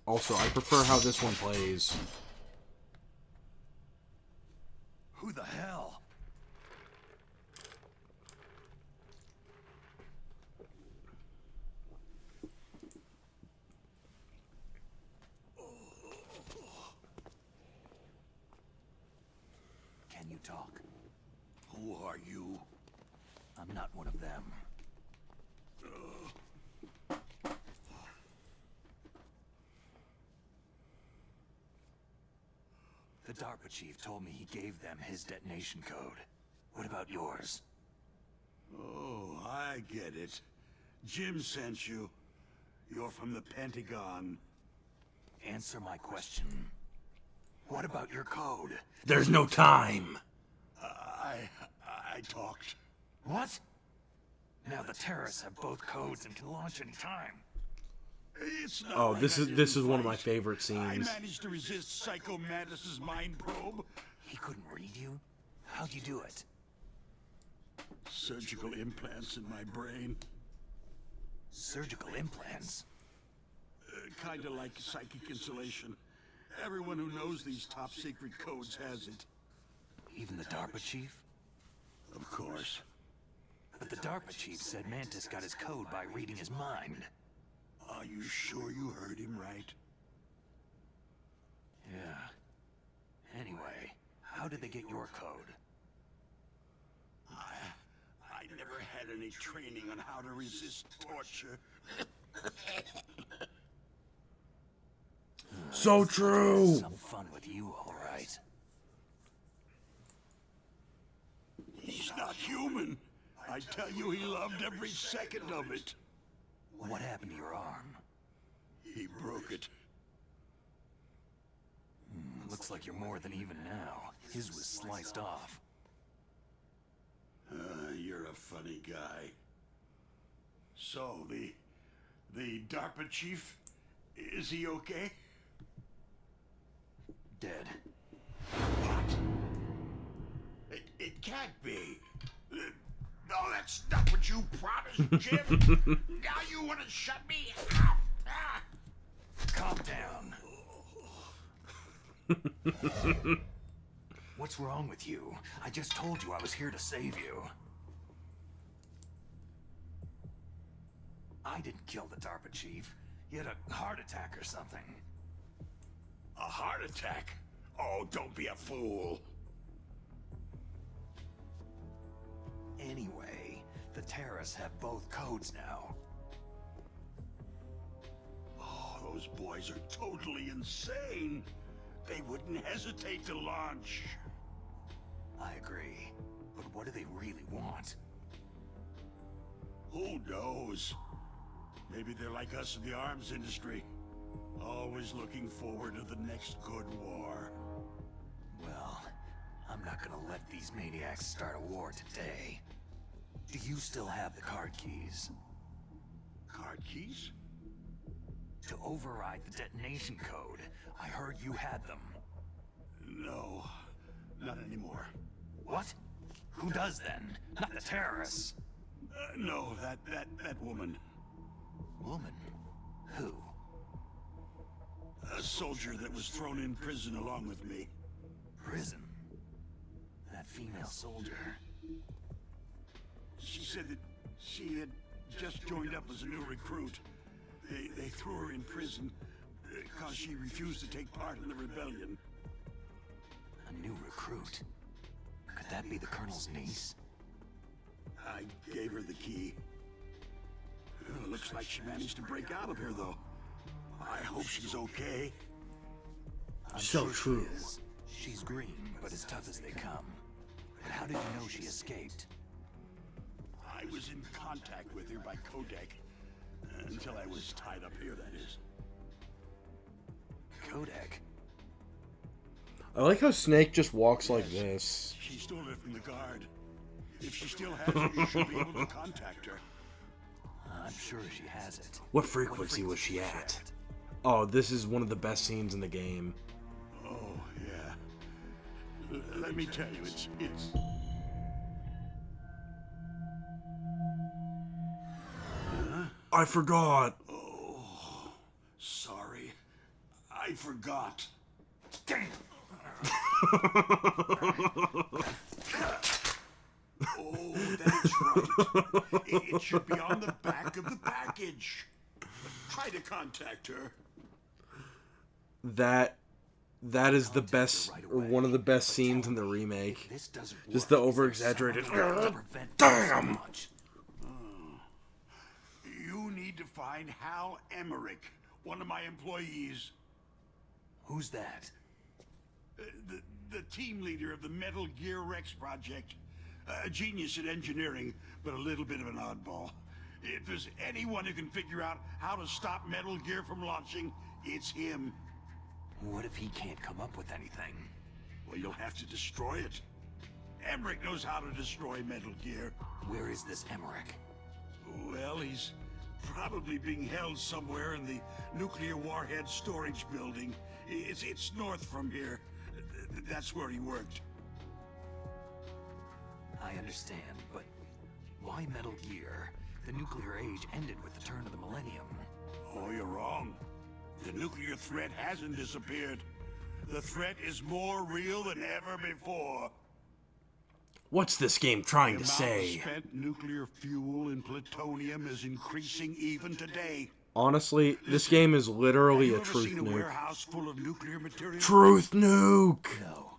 Also, I prefer how this one plays. Who the hell? Can you talk? Who are you? I'm not one of them. The DARPA chief told me he gave them his detonation code. What about yours? Oh, I get it. Jim sent you. You're from the Pentagon. Answer my question. What about your code? There's no time. I talked. What? Now the terrorists have both codes and can launch any time. It's not Oh, like this I is didn't one of my fight. favorite I scenes. managed to resist Psycho Mantis's mind probe. He couldn't read you? How'd you do it? Surgical implants in my brain. Surgical implants? Kinda like psychic insulation. Everyone who knows these top secret codes has it. Even the DARPA chief? Of course. But the DARPA chief said Mantis got his code by reading his mind. Are you sure you heard him right? Yeah. Anyway, how did they get your code? I never had any training on how to resist torture. So true! Some fun with you, all right. He's not human. I tell you, he loved every second of it. What happened to your arm? He broke it. Looks like you're more than even now. His was sliced off. You're a funny guy. So, the DARPA chief, is he okay? Dead. What? It can't be. No, that's not what you promised, Jim. Now you want to shut me up. Ah. Calm down. What's wrong with you? I just told you I was here to save you. I didn't kill the DARPA chief. He had a heart attack or something. A heart attack? Oh, don't be a fool. Anyway, the terrorists have both codes now. Oh, those boys are totally insane. They wouldn't hesitate to launch. I agree. But what do they really want? Who knows? Maybe they're like us in the arms industry. Always looking forward to the next good war. Well, I'm not gonna let these maniacs start a war today. Do you still have the card keys? Card keys? To override the detonation code. I heard you had them. No, not anymore. What? Who does then? Not the terrorists. No, that woman. Woman? Who? A soldier that was thrown in prison along with me. Prison? That female soldier. She said that she had just joined up as a new recruit. They threw her in prison because she refused to take part in the rebellion. A new recruit? Could that be the Colonel's niece? I gave her the key. Looks like she managed to break out of here, though. I hope she's okay. I'm So sure true. She is. She's green, but as tough as they come. But how did you know she escaped? I was in contact with her by codec. Until I was tied up here, that is. Codec? I like how Snake just walks like this. She stole it from the guard. If she still has it, you should be able to contact her. I'm sure she has it. What frequency was she at? Oh, this is one of the best scenes in the game. Oh, yeah. Let me tell you, it's... I forgot. Oh, sorry. I forgot. Damn! Oh, that's right. It should be on the back of the package. Try to contact her. That is the best, or one of the best scenes in the remake. Just the over-exaggerated. Damn! You need to find Hal Emmerich, one of my employees. Who's that? The team leader of the Metal Gear Rex project. A genius at engineering, but a little bit of an oddball. If there's anyone who can figure out how to stop Metal Gear from launching, it's him. What if he can't come up with anything? Well, you'll have to destroy it. Emmerich knows how to destroy Metal Gear. Where is this Emmerich? Well, he's probably being held somewhere in the nuclear warhead storage building. It's north from here. That's where he worked. I understand, but why Metal Gear? The nuclear age ended with the turn of the millennium. Oh, you're wrong. The nuclear threat hasn't disappeared. The threat is more real than ever before. What's this game trying to The amount say? of spent nuclear fuel and plutonium is increasing even today. Honestly, this game is literally a Have you ever truth seen a nuke. warehouse full of nuclear material? Truth nuke! No.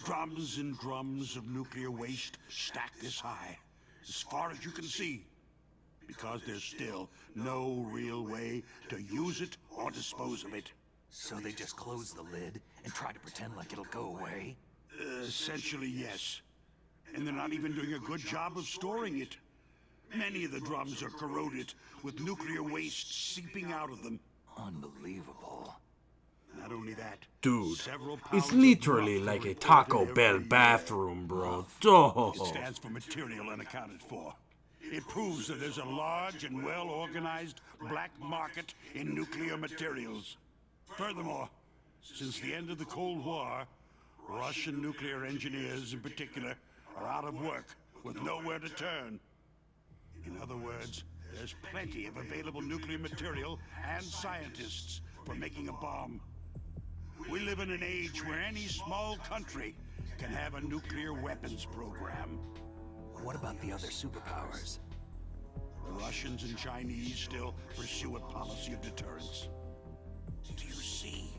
Drums and drums of nuclear waste stacked this high, as far as you can see, because there's still no real way to use it or dispose of it. So they just close the lid and try to pretend like it'll go away? Essentially, yes. And they're not even doing a good job of storing it. Many of the drums are corroded, with nuclear waste seeping out of them. Unbelievable. Not only that, Dude, several it's pounds of literally rock like are a reported Taco every Bell year. bathroom, bro. It Oh. stands for material unaccounted for. It proves that there's a large and well-organized black market in nuclear materials. Furthermore, since the end of the Cold War, Russian nuclear engineers in particular are out of work with nowhere to turn. In other words, there's plenty of available nuclear material and scientists for making a bomb. We live in an age where any small country can have a nuclear weapons program. What about the other superpowers? The Russians and Chinese still pursue a policy of deterrence. Do you see?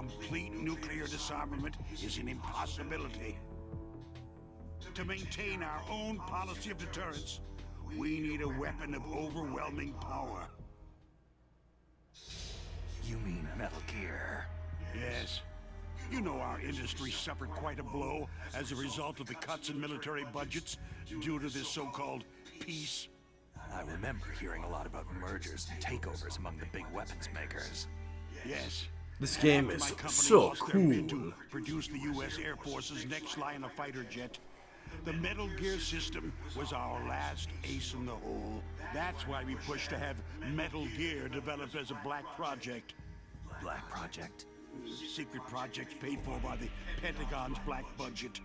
Complete nuclear disarmament is an impossibility. To maintain our own policy of deterrence, we need a weapon of overwhelming power. You mean Metal Gear? Yes. You know our industry suffered quite a blow as a result of the cuts in military budgets due to this so-called peace. I remember hearing a lot about mergers and takeovers among the big weapons makers. Yes. This game After is my company so lost their bid cool. to produce the U.S. Air Force's next line of fighter jet, the Metal Gear system was our last ace in the hole. That's why we pushed to have Metal Gear developed as a black project. Black Project? Secret projects paid for by the Pentagon's black budget.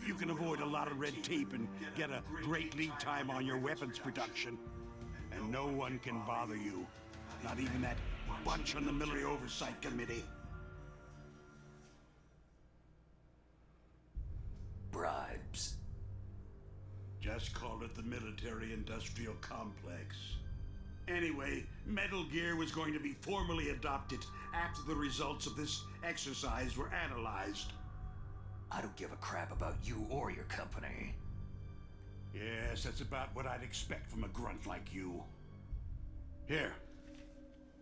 You can avoid a lot of red tape and get a great lead time on your weapons production. And no one can bother you. Not even that bunch on the Military Oversight Committee. Bribes. Just call it the military-industrial complex. Anyway, Metal Gear was going to be formally adopted after the results of this exercise were analyzed. I don't give a crap about you or your company. Yes, that's about what I'd expect from a grunt like you. Here.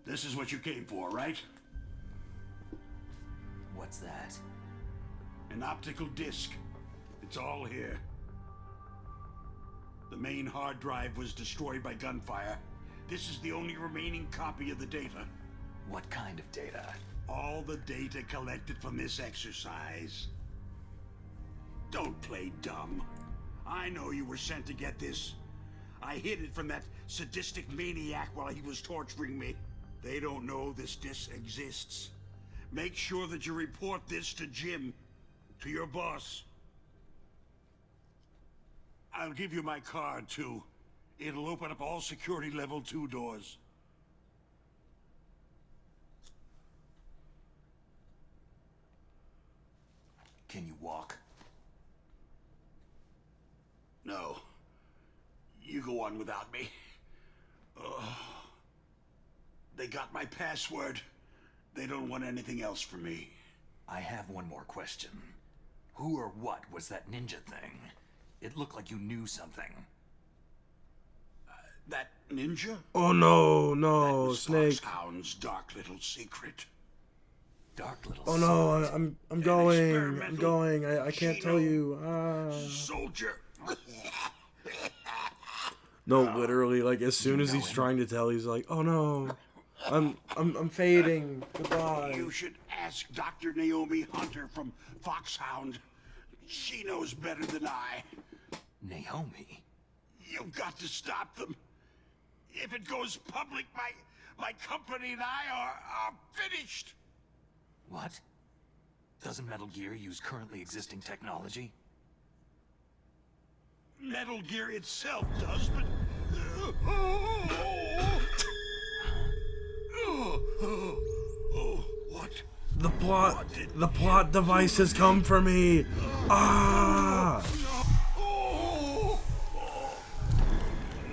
This is what you came for, right? What's that? An optical disc. It's all here. The main hard drive was destroyed by gunfire. This is the only remaining copy of the data. What kind of data? All the data collected from this exercise. Don't play dumb. I know you were sent to get this. I hid it from that sadistic maniac while he was torturing me. They don't know this disc exists. Make sure that you report this to Jim, to your boss. I'll give you my card, too. It'll open up all security level 2 doors. Can you walk? No. You go on without me. They got my password. They don't want anything else from me. I have one more question. Who or what was that ninja thing? It looked like you knew something. That ninja? Oh no, That no, was Snake. Foxhound's dark little secret. Dark little Oh no, secret. I'm going. I'm experimental going. I can't tell you. Soldier. No, literally, like as soon as he's trying to tell, he's like, "Oh no, I'm fading. Goodbye." You should ask Dr. Naomi Hunter from Foxhound. She knows better than I. Naomi? You've got to stop them. If it goes public, my company and I are finished. What? Doesn't Metal Gear use currently existing technology? Metal Gear itself does, but... What? The plot device has come for me. Ah!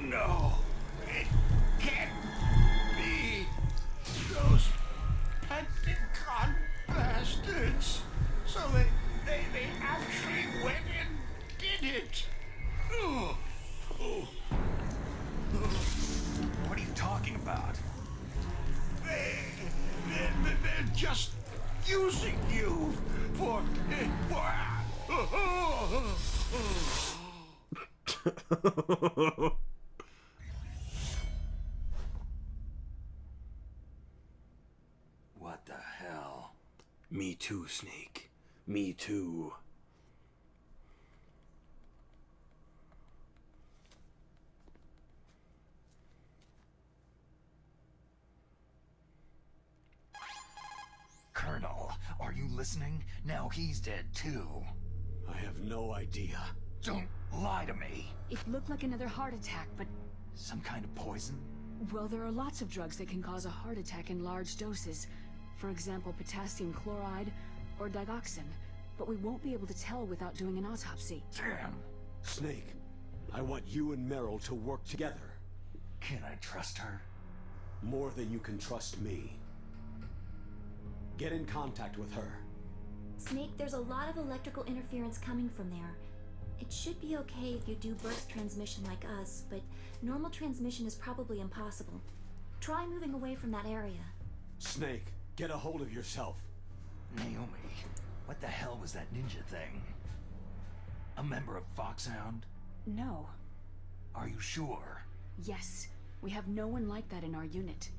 No, it can't be. Those Pentagon bastards. So they actually went and did it. What are you talking about? They're just using you for What the hell? Me too, Snake. Me too. Colonel, are you listening? Now he's dead too. I have no idea. Don't lie to me. It looked like another heart attack, but... Some kind of poison? Well, there are lots of drugs that can cause a heart attack in large doses. For example, potassium chloride or digoxin. But we won't be able to tell without doing an autopsy. Damn. Snake, I want you and Meryl to work together. Can I trust her? More than you can trust me. Get in contact with her. Snake, there's a lot of electrical interference coming from there. It should be okay if you do burst transmission like us, but normal transmission is probably impossible. Try moving away from that area. Snake, get a hold of yourself. Naomi, what the hell was that ninja thing? A member of Foxhound? No. Are you sure? Yes. We have no one like that in our unit.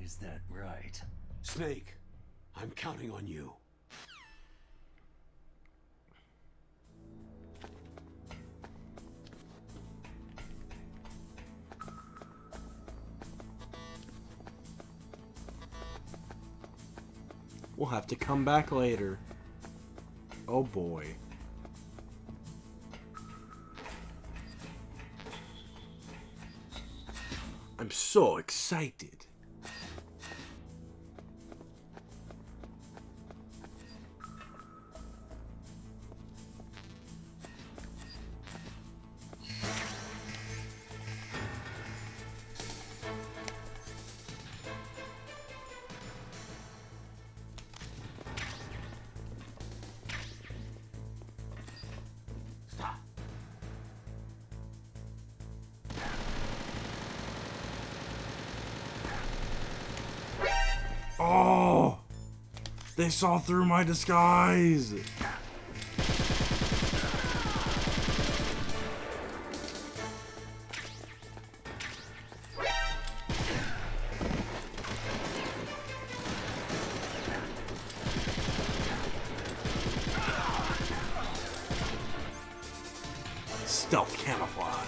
Is that right? Snake, I'm counting on you. We'll have to come back later. Oh boy. I'm so excited. Oh! They saw through my disguise! Stealth camouflage.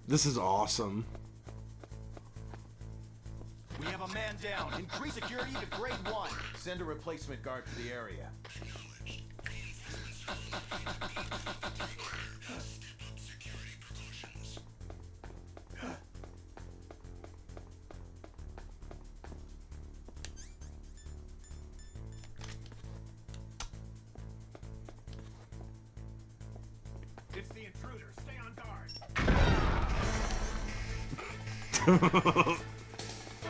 This is awesome. We have a man down. Increase security to grade 1. Send a replacement guard to the area. It's the intruder. Stay on guard.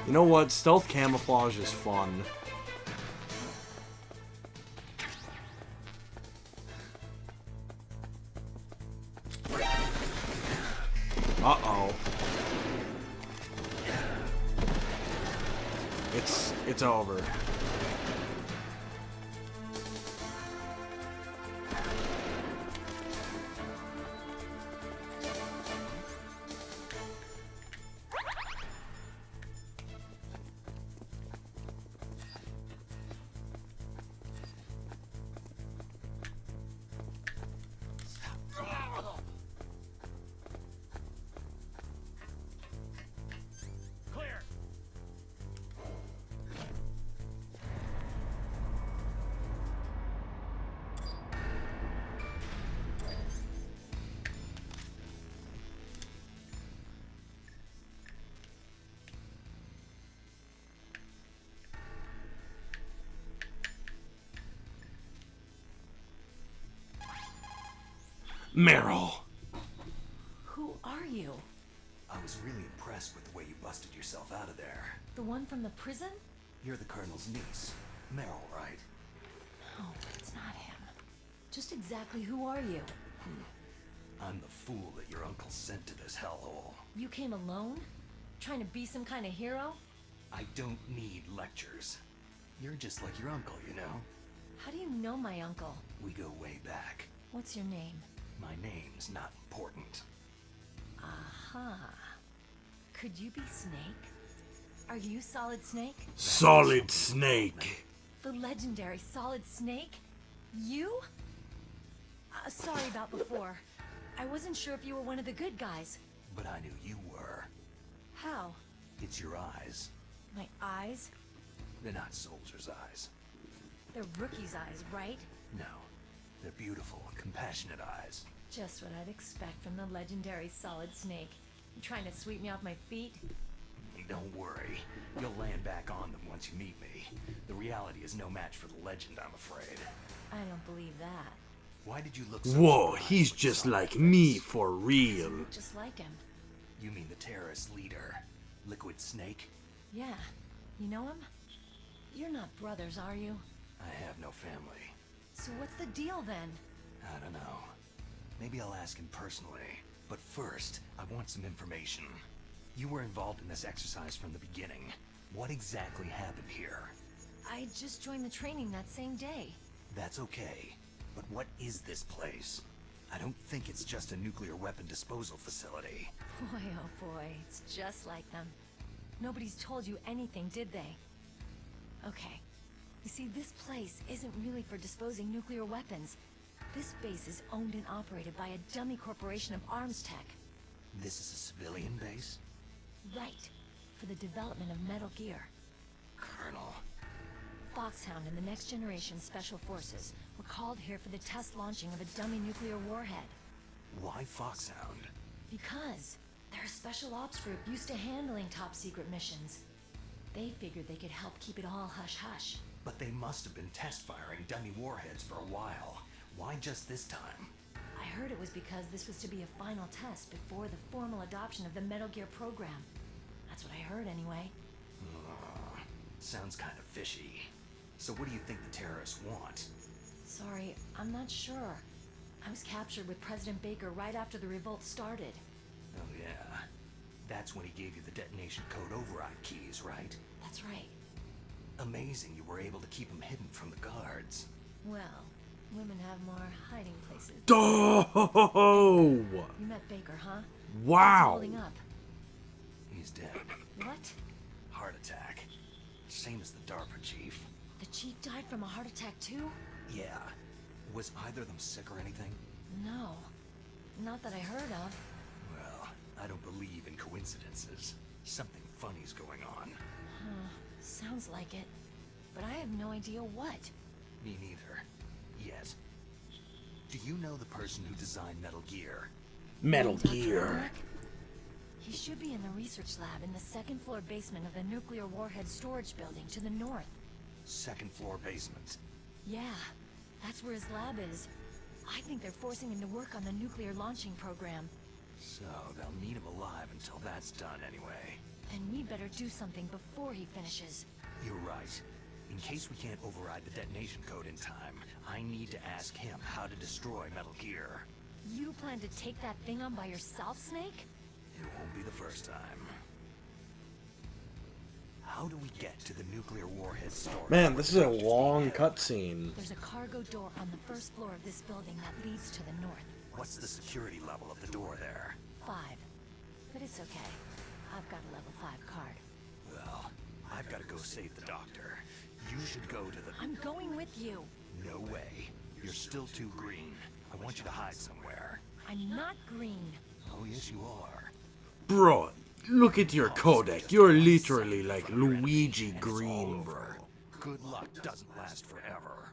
You know what? Stealth camouflage is fun. Uh-oh. It's over. Meryl. Who are you? I was really impressed with the way you busted yourself out of there. The one from the prison? You're the Colonel's niece. Meryl, right? Oh, it's not him. Just exactly who are you? I'm the fool that your uncle sent to this hellhole. You came alone? Trying to be some kind of hero? I don't need lectures. You're just like your uncle, you know? How do you know my uncle? We go way back. What's your name? My name's not important. Aha. Could you be Snake? Are you Solid Snake? Solid Snake. The legendary Solid Snake? You? Sorry about before. I wasn't sure if you were one of the good guys. But I knew you were. How? It's your eyes. My eyes? They're not soldiers' eyes. They're rookies' eyes, right? No. They're beautiful, compassionate eyes. Just what I'd expect from the legendary Solid Snake. You trying to sweep me off my feet? Don't worry. You'll land back on them once you meet me. The reality is no match for the legend, I'm afraid. I don't believe that. Why did you look so Whoa, surprised he's when you just saw my like face? me for real. You look just like him. You mean the terrorist leader, Liquid Snake? Yeah. You know him? You're not brothers, are you? I have no family. So what's the deal then? I don't know. Maybe I'll ask him personally. But first, I want some information. You were involved in this exercise from the beginning. What exactly happened here? I just joined the training that same day. That's okay. But what is this place? I don't think it's just a nuclear weapon disposal facility. Boy, oh boy, it's just like them. Nobody's told you anything, did they? Okay. You see, this place isn't really for disposing nuclear weapons. This base is owned and operated by a dummy corporation of arms tech. This is a civilian base? Right. For the development of Metal Gear. Colonel. Foxhound and the Next Generation Special Forces were called here for the test launching of a dummy nuclear warhead. Why Foxhound? Because they're a special ops group used to handling top-secret missions. They figured they could help keep it all hush-hush. But they must have been test-firing dummy warheads for a while. Why just this time? I heard it was because this was to be a final test before the formal adoption of the Metal Gear program. That's what I heard anyway. Sounds kind of fishy. So what do you think the terrorists want? Sorry, I'm not sure. I was captured with President Baker right after the revolt started. Oh yeah. That's when he gave you the detonation code override keys, right? That's right. Amazing you were able to keep him hidden from the guards. Well, women have more hiding places. Oh! You met Baker, huh? Wow. How's he holding up? He's dead. What? Heart attack. Same as the DARPA chief. The chief died from a heart attack too? Yeah. Was either of them sick or anything? No. Not that I heard of. Well, I don't believe in coincidences. Something funny's going on. Huh. Sounds like it. But I have no idea what. Me neither. Yet. Do you know the person who designed Metal Gear? Metal Dr. Gear. Ermac? He should be in the research lab in the second floor basement of the nuclear warhead storage building to the north. Second floor basement. Yeah, that's where his lab is. I think they're forcing him to work on the nuclear launching program. So they'll need him alive until that's done anyway. And we'd better do something before he finishes. You're right. In case we can't override the detonation code in time, I need to ask him how to destroy Metal Gear. You plan to take that thing on by yourself, Snake? It won't be the first time. How do we get to the nuclear warhead storage? Man, this is a long cutscene. There's a cargo door on the first floor of this building that leads to the north. What's the security level of the door there? 5. But it's okay. I've got a level 5 card. Well, I've got to go save the doctor. You should go to the... I'm going with you. No way. You're still too green. I want you to hide somewhere. I'm not green. Oh, yes you are. Bro, look at your codec. You're literally like Luigi Green, bro. Good luck doesn't last forever.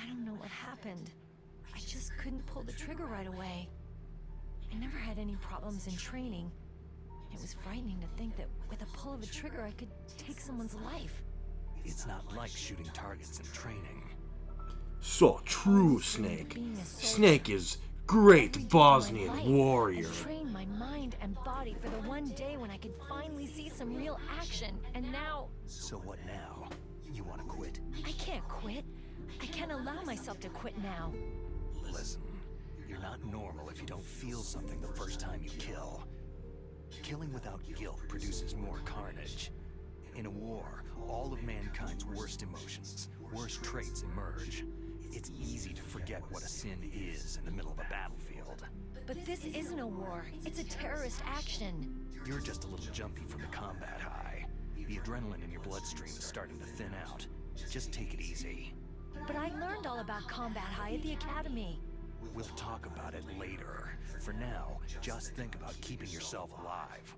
I don't know what happened. I just couldn't pull the trigger right away. I never had any problems in training. It was frightening to think that with a pull of a trigger I could take someone's life. It's not like shooting targets in training. So true, Snake. Snake is great Bosnian warrior. I trained my mind and body for the one day when I could finally see some real action, and now... So what now? You want to quit? I can't quit. I can't allow myself to quit now. Listen, you're not normal if you don't feel something the first time you kill. Killing without guilt produces more carnage. In a war, all of mankind's worst emotions, worst traits emerge. It's easy to forget what a sin is in the middle of a battlefield. But this isn't a war. It's a terrorist action. You're just a little jumpy from the combat high. The adrenaline in your bloodstream is starting to thin out. Just take it easy. But I learned all about combat high at the academy. We'll talk about it later. For now, just think about keeping yourself alive.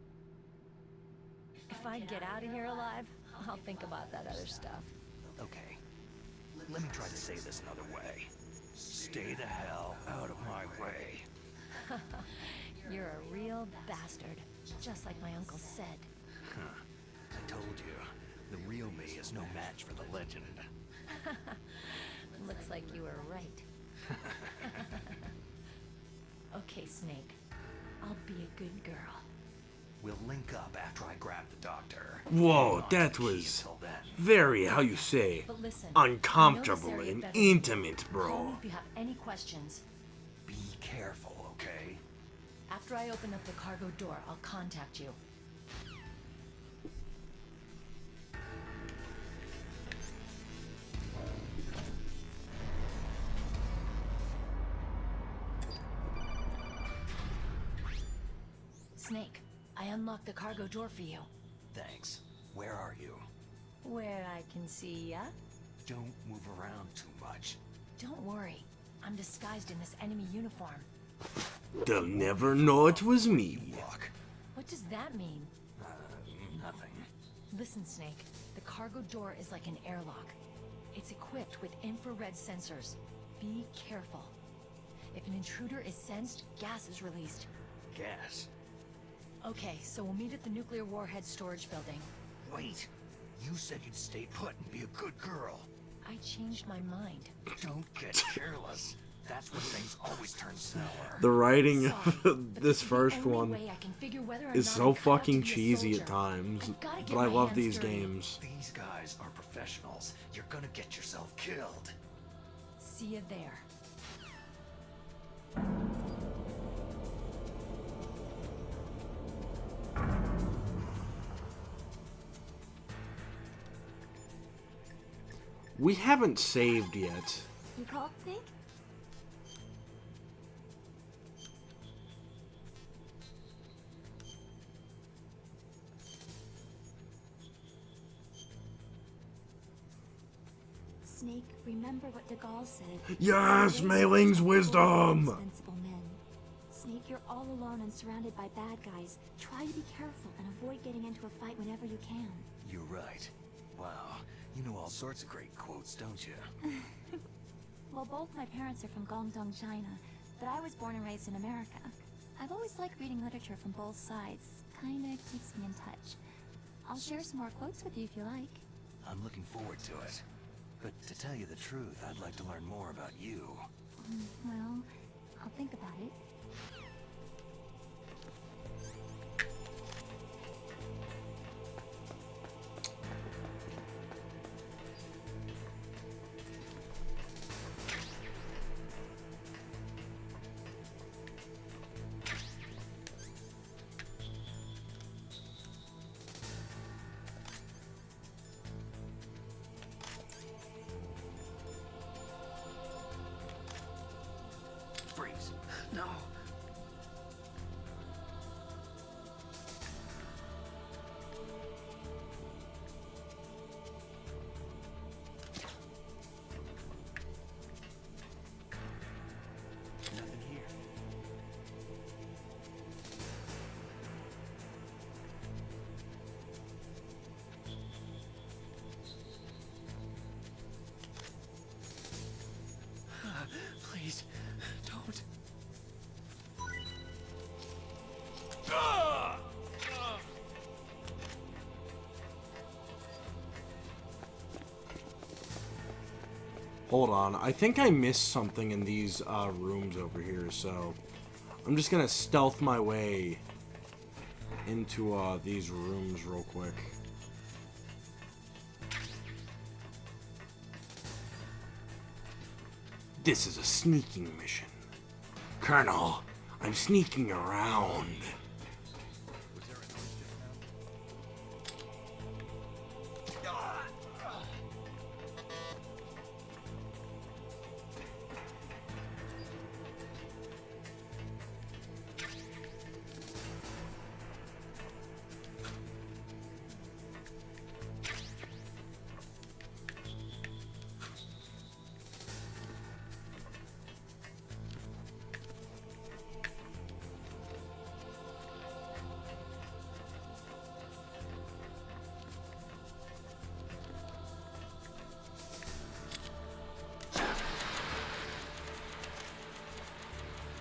If I get out of here alive, I'll think about that other stuff. Okay. Let me try to say this another way. Stay the hell out of my way. You're a real bastard, just like my uncle said. Huh. I told you, the real me is no match for the legend. Looks like you were right. Okay, Snake. I'll be a good girl. We'll link up after I grab the doctor. Whoa, that was very, how you say, But listen, uncomfortable I know this area and better than you. intimate, Call me bro. if you have any questions. Be careful, okay? After I open up the cargo door, I'll contact you. Snake, I unlocked the cargo door for you. Thanks. Where are you? Where I can see ya? Don't move around too much. Don't worry. I'm disguised in this enemy uniform. They'll never know it was me. Look. What does that mean? Nothing. Listen, Snake. The cargo door is like an airlock. It's equipped with infrared sensors. Be careful. If an intruder is sensed, gas is released. Gas? Okay, so we'll meet at the nuclear warhead storage building. Wait. You said you'd stay put and be a good girl. I changed my mind. Don't get careless. That's when things always turn sour. The writing Sorry, of this first the only one way I can figure whether or is not so I'm cut out to fucking be a cheesy soldier. at times, I've gotta get but I my love hands these dirty. games. These guys are professionals. You're gonna get yourself killed. See you there. We haven't saved yet. You called, Snake? Snake, remember what De Gaulle said. Yes, Mei Ling's wisdom! Indispensable men. Snake, you're all alone and surrounded by bad guys. Try to be careful and avoid getting into a fight whenever you can. You're right. Wow. You know all sorts of great quotes, don't you? Well, both my parents are from Guangdong, China, but I was born and raised in America. I've always liked reading literature from both sides. Kinda keeps me in touch. I'll share some more quotes with you if you like. I'm looking forward to it. But to tell you the truth, I'd like to learn more about you. Well, I'll think about it. Freeze. No. Nothing here. Please, don't. Hold on, I think I missed something in these rooms over here, so I'm just gonna stealth my way into these rooms real quick. This is a sneaking mission. Colonel, I'm sneaking around.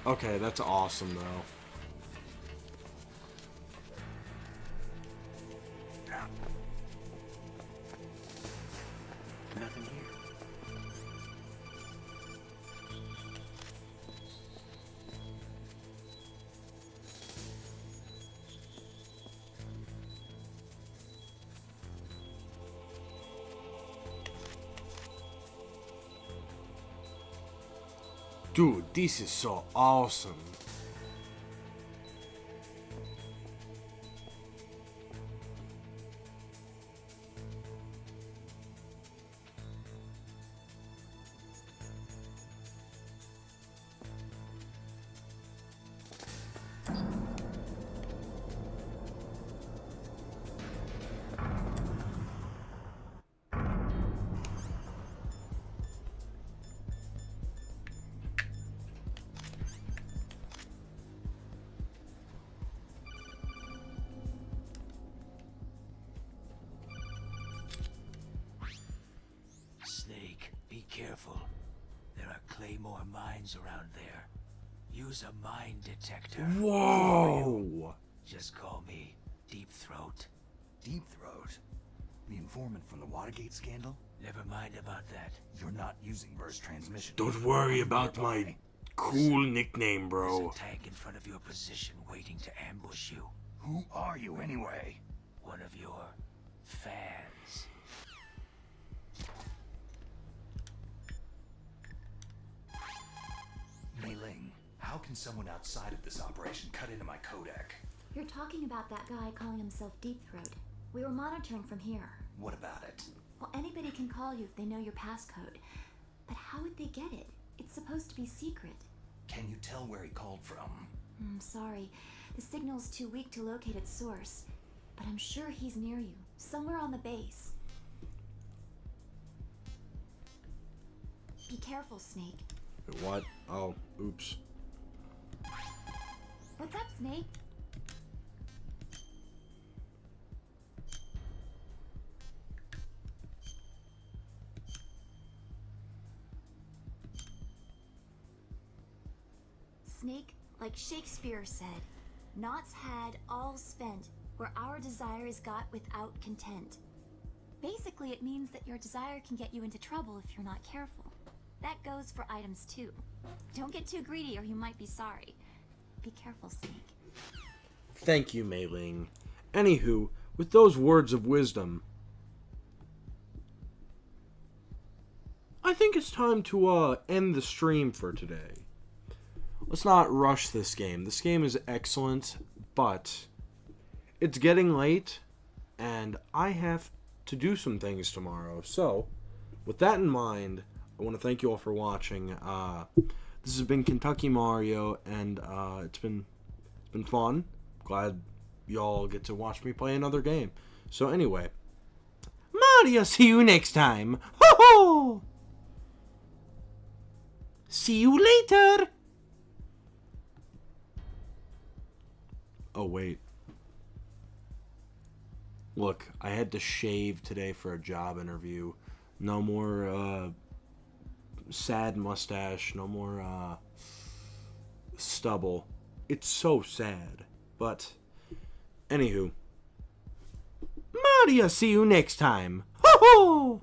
Okay, that's awesome, though. Nothing here. Dude, this is so awesome. Snake, be careful. There are Claymore mines around there. Use a mine detector. Whoa! Just call me Deep Throat. Deep Throat? The informant from the Watergate scandal? Never mind about that. You're not using verse transmission. Don't worry about my cool nickname, bro. There's a tank in front of your position waiting to ambush you. Who are you anyway? One of your fans. Mei Ling, how can someone outside of this operation cut into my codec? You're talking about that guy calling himself Deep Throat. We were monitoring from here. What about it? Well, anybody can call you if they know your passcode. But how would they get it? It's supposed to be secret. Can you tell where he called from? I'm sorry. The signal's too weak to locate its source. But I'm sure he's near you, somewhere on the base. Be careful, Snake. Wait, what? Oh, oops. What's up, Snake? Snake, like Shakespeare said, naughts had, all spent, where our desire is got without content. Basically, it means that your desire can get you into trouble if you're not careful. That goes for items too. Don't get too greedy or you might be sorry. Be careful, Snake. Thank you, Mei Ling. Anywho, with those words of wisdom, I think it's time to end the stream for today. Let's not rush this game. This game is excellent, but it's getting late, and I have to do some things tomorrow. So, with that in mind, I want to thank you all for watching. This has been Kentucky Mario, and it's been fun. Glad y'all get to watch me play another game. So anyway, Mario, see you next time. Ho ho! See you later. Oh wait. Look, I had to shave today for a job interview. No more sad mustache, no more stubble. It's so sad. But anywho, Mario, see you next time. Ho ho!